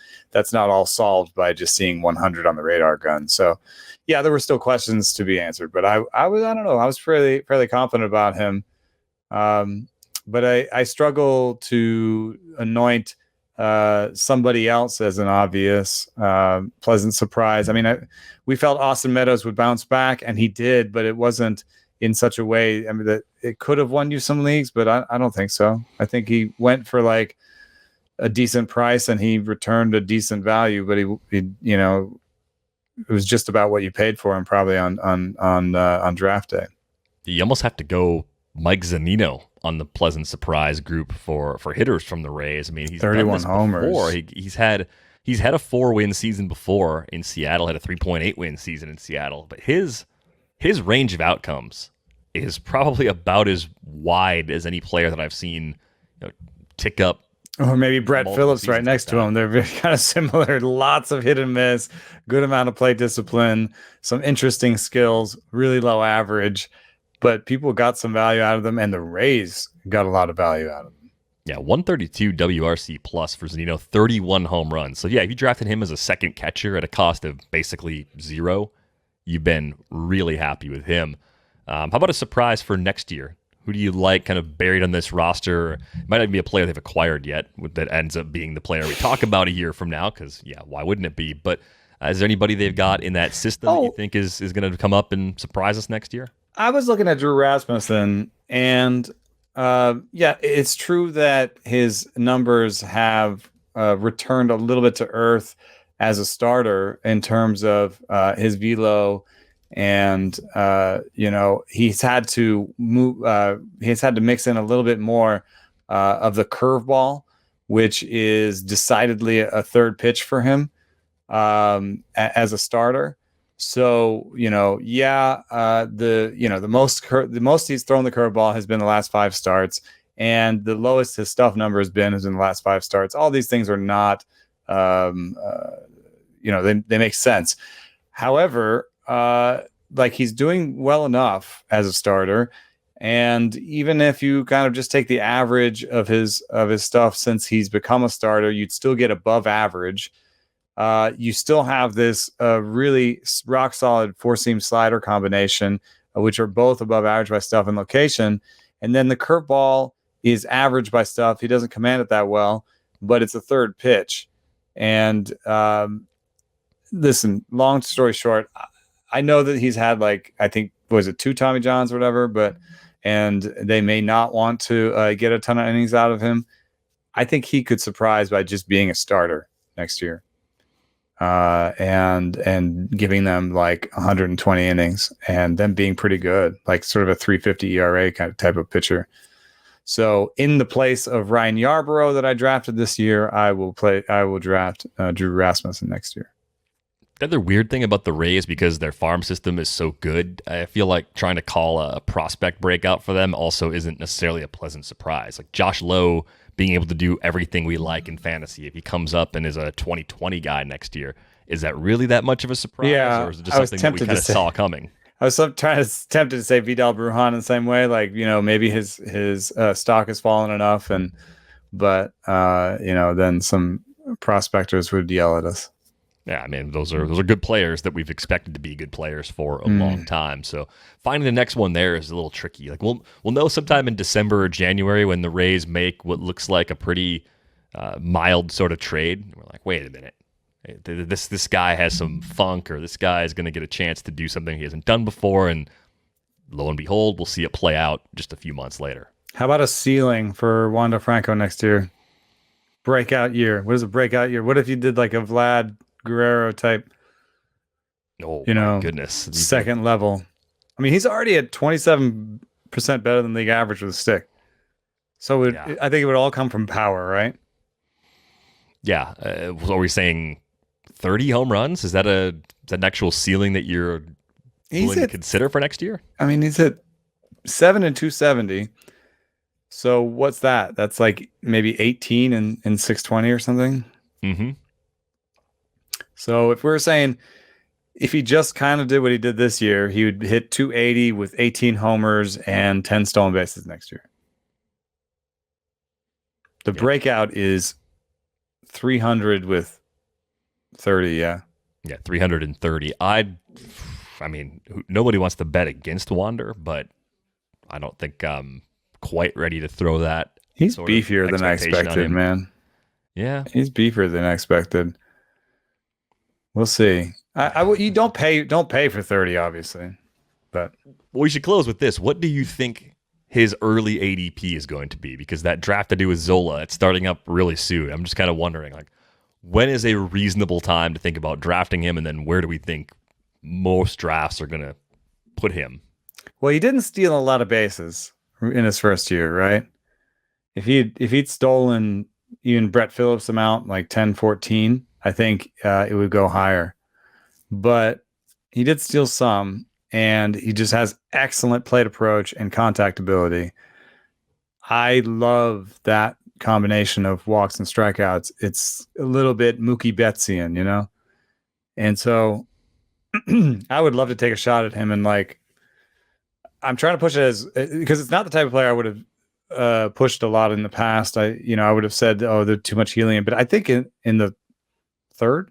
not all solved by just seeing 100 on the radar gun. So, yeah, there were still questions to be answered, but I don't know. I was fairly confident about him. But I struggle to anoint somebody else as an obvious pleasant surprise. I mean, we felt Austin Meadows would bounce back, and he did, but it wasn't in such a way. I mean, that it could have won you some leagues, but I don't think so. I think he went for like a decent price and he returned a decent value, but he it was just about what you paid for him probably on draft day. You almost have to go Mike Zunino on the pleasant surprise group for hitters from the Rays. I mean, he's 31 homers. Before. He's had a 4-win season before in Seattle, had a 3.8 win season in Seattle, but his range of outcomes is probably about as wide as any player that I've seen tick up. Or maybe Brett Phillips right next to him. They're very kind of similar. Lots of hit and miss, good amount of plate discipline, some interesting skills, really low average, but people got some value out of them, and the Rays got a lot of value out of them. Yeah, 132 WRC plus for Zunino, 31 home runs. So yeah, if you drafted him as a second catcher at a cost of basically zero, you've been really happy with him. How about a surprise for next year? Who do you like kind of buried on this roster? It might not even be a player they've acquired yet that ends up being the player we talk about a year from now, because, yeah, why wouldn't it be? But is there anybody they've got in that system that you think is going to come up and surprise us next year? I was looking at Drew Rasmussen, and yeah, it's true that his numbers have returned a little bit to earth as a starter in terms of his velo. And he's had to mix in a little bit more of the curveball, which is decidedly a third pitch for him as a starter. So the most he's thrown the curveball has been the last 5 starts, and the lowest his stuff number has been is in the last 5 starts. All these things are not they make sense. However, like he's doing well enough as a starter, and even if you kind of just take the average of his stuff since he's become a starter, you'd still get above average. You still have this really rock solid 4-seam slider combination, which are both above average by stuff and location, and then the curveball is average by stuff. He doesn't command it that well, but it's a third pitch. And listen, long story short, I know that he's had I think, was it 2 Tommy Johns or whatever, and they may not want to get a ton of innings out of him. I think he could surprise by just being a starter next year, and giving them 120 innings and them being pretty good, like sort of a 3.50 ERA kind of type of pitcher. So in the place of Ryan Yarbrough that I drafted this year, I will draft Drew Rasmussen next year. The other weird thing about the Rays, because their farm system is so good, I feel like trying to call a prospect breakout for them also isn't necessarily a pleasant surprise. Like Josh Lowe being able to do everything we like in fantasy, if he comes up and is a 2020 guy next year, is that really that much of a surprise? Yeah, or is it just something that we kind of saw coming? I was tempted to say Vidal Brujan in the same way, maybe his stock has fallen enough, but then some prospectors would yell at us. Yeah, I mean, those are good players that we've expected to be good players for a long time. So finding the next one there is a little tricky. Like we'll know sometime in December or January when the Rays make what looks like a pretty mild sort of trade. We're like, wait a minute, this guy has some funk, or this guy is going to get a chance to do something he hasn't done before. And lo and behold, we'll see it play out just a few months later. How about a ceiling for Wander Franco next year? Breakout year. What is a breakout year? What if you did like a Vlad Guerrero type, my goodness, second level? I mean, he's already at 27% better than league average with a stick. So I think it would all come from power, right? Yeah. Are we saying 30 home runs? Is that an actual ceiling that you're willing to consider for next year? I mean, he's at 7 and 270. So what's that? That's like maybe 18 and 620 or something. Mm-hmm. So if we're saying if he just kind of did what he did this year, he would hit 280 with 18 homers and 10 stolen bases next year. The breakout is 300 with 30, yeah. Yeah, 330. I mean, nobody wants to bet against Wander, but I don't think I'm quite ready to throw that. He's beefier than I expected, man. Yeah. He's beefier than I expected. We'll see. You don't pay for 30, obviously. But we should close with this. What do you think his early ADP is going to be? Because that draft to do with Zola, it's starting up really soon. I'm just kind of wondering, like, when is a reasonable time to think about drafting him, and then where do we think most drafts are going to put him? Well, he didn't steal a lot of bases in his first year, right? If he'd stolen even Brett Phillips' amount, like 10, 14, I think it would go higher. But he did steal some, and he just has excellent plate approach and contact ability. I love that combination of walks and strikeouts. It's a little bit Mookie Bettsian, you know? And so I would love to take a shot at him, and like, I'm trying to push it because it's not the type of player I would have pushed a lot in the past. I would have said, oh, they're too much helium, but I think in the third,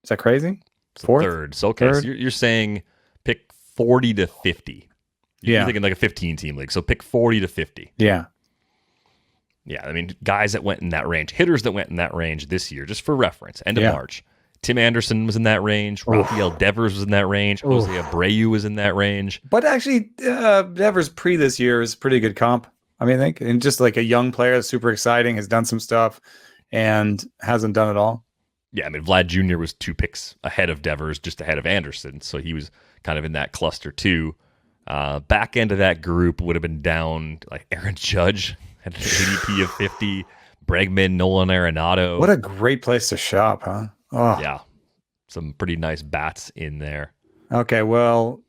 is that crazy? Fourth? Third. So, okay. Third? So you're saying pick 40 to 50. You're thinking like a 15-team league. So pick 40 to 50. Yeah. Yeah. I mean, guys that went in that range, hitters that went in that range this year, just for reference, end of March. Tim Anderson was in that range. Rafael Devers was in that range. Jose Abreu was in that range. But actually, Devers pre this year is pretty good comp. I mean, I think, and just like a young player, super exciting, has done some stuff and hasn't done it all. Yeah, I mean, Vlad Jr. was 2 picks ahead of Devers, just ahead of Anderson. So he was kind of in that cluster too. Back end of that group would have been down like Aaron Judge had an ADP of 50, Bregman, Nolan Arenado. What a great place to shop, huh? Oh. Yeah, some pretty nice bats in there. Okay, well,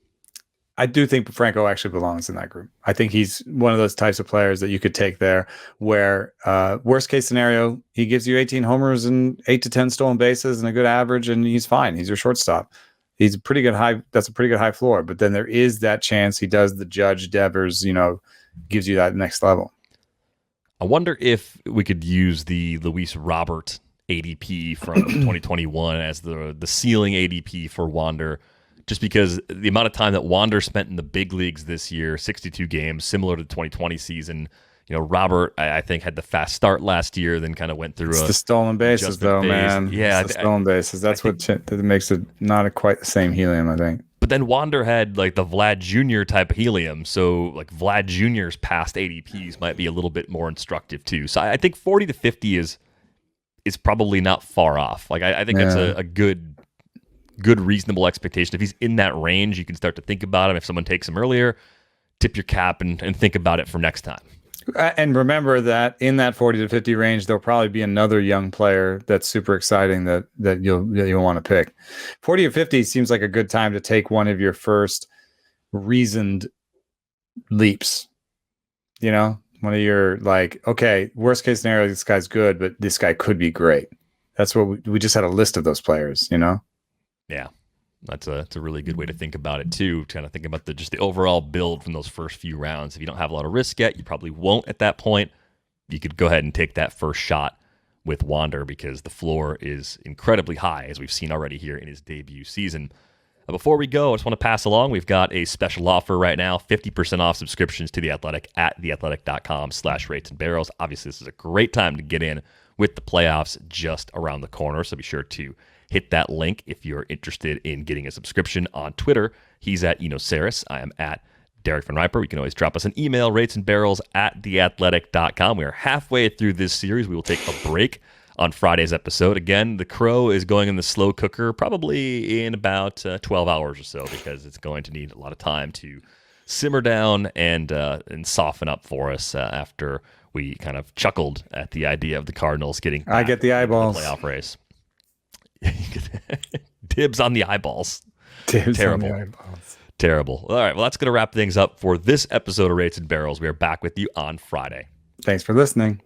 I do think Franco actually belongs in that group. I think he's one of those types of players that you could take there where worst case scenario, he gives you 18 homers and 8 to 10 stolen bases and a good average, and he's fine. He's your shortstop. He's a pretty good high. That's a pretty good high floor. But then there is that chance he does the Judge Devers, gives you that next level. I wonder if we could use the Luis Robert ADP from 2021 as the ceiling ADP for Wander, just because the amount of time that Wander spent in the big leagues this year, 62 games, similar to the 2020 season. Robert, I think, had the fast start last year, then kind of went through the stolen bases, though, phase. Man. Yeah, it's the stolen bases. That's what makes it not quite the same helium, I think. But then Wander had like the Vlad Jr. type of helium, so like Vlad Jr.'s past ADPs might be a little bit more instructive too. So I think 40 to 50 is probably not far off. Like I think that's a good reasonable expectation. If he's in that range, you can start to think about him. If someone takes him earlier, tip your cap and think about it for next time. And remember that in that 40 to 50 range, there'll probably be another young player that's super exciting that you'll want to pick. 40 to 50 seems like a good time to take one of your first reasoned leaps. One of your like, okay, worst case scenario, this guy's good, but this guy could be great. That's what we just had a list of those players, Yeah, that's a really good way to think about it too. Kind of think about the overall build from those first few rounds. If you don't have a lot of risk yet, you probably won't at that point. You could go ahead and take that first shot with Wander because the floor is incredibly high, as we've seen already here in his debut season. Before we go, I just want to pass along. We've got a special offer right now, 50% off subscriptions to The Athletic at theathletic.com/rates and barrels. Obviously, this is a great time to get in with the playoffs just around the corner, so be sure to hit that link if you're interested in getting a subscription. On Twitter, he's at Eno Saris. I am at Derek Van Riper. You can always drop us an email, ratesandbarrels at theathletic.com. We are halfway through this series. We will take a break on Friday's episode. Again, the Crow is going in the slow cooker probably in about 12 hours or so because it's going to need a lot of time to simmer down and soften up for us after we kind of chuckled at the idea of the Cardinals getting back I get the eyeballs. In the playoff race. Dibs on the eyeballs. Dibs on Terrible. the eyeballs. Terrible. All right, well, that's going to wrap things up for this episode of Rates and Barrels. We are back with you on Friday. Thanks for listening.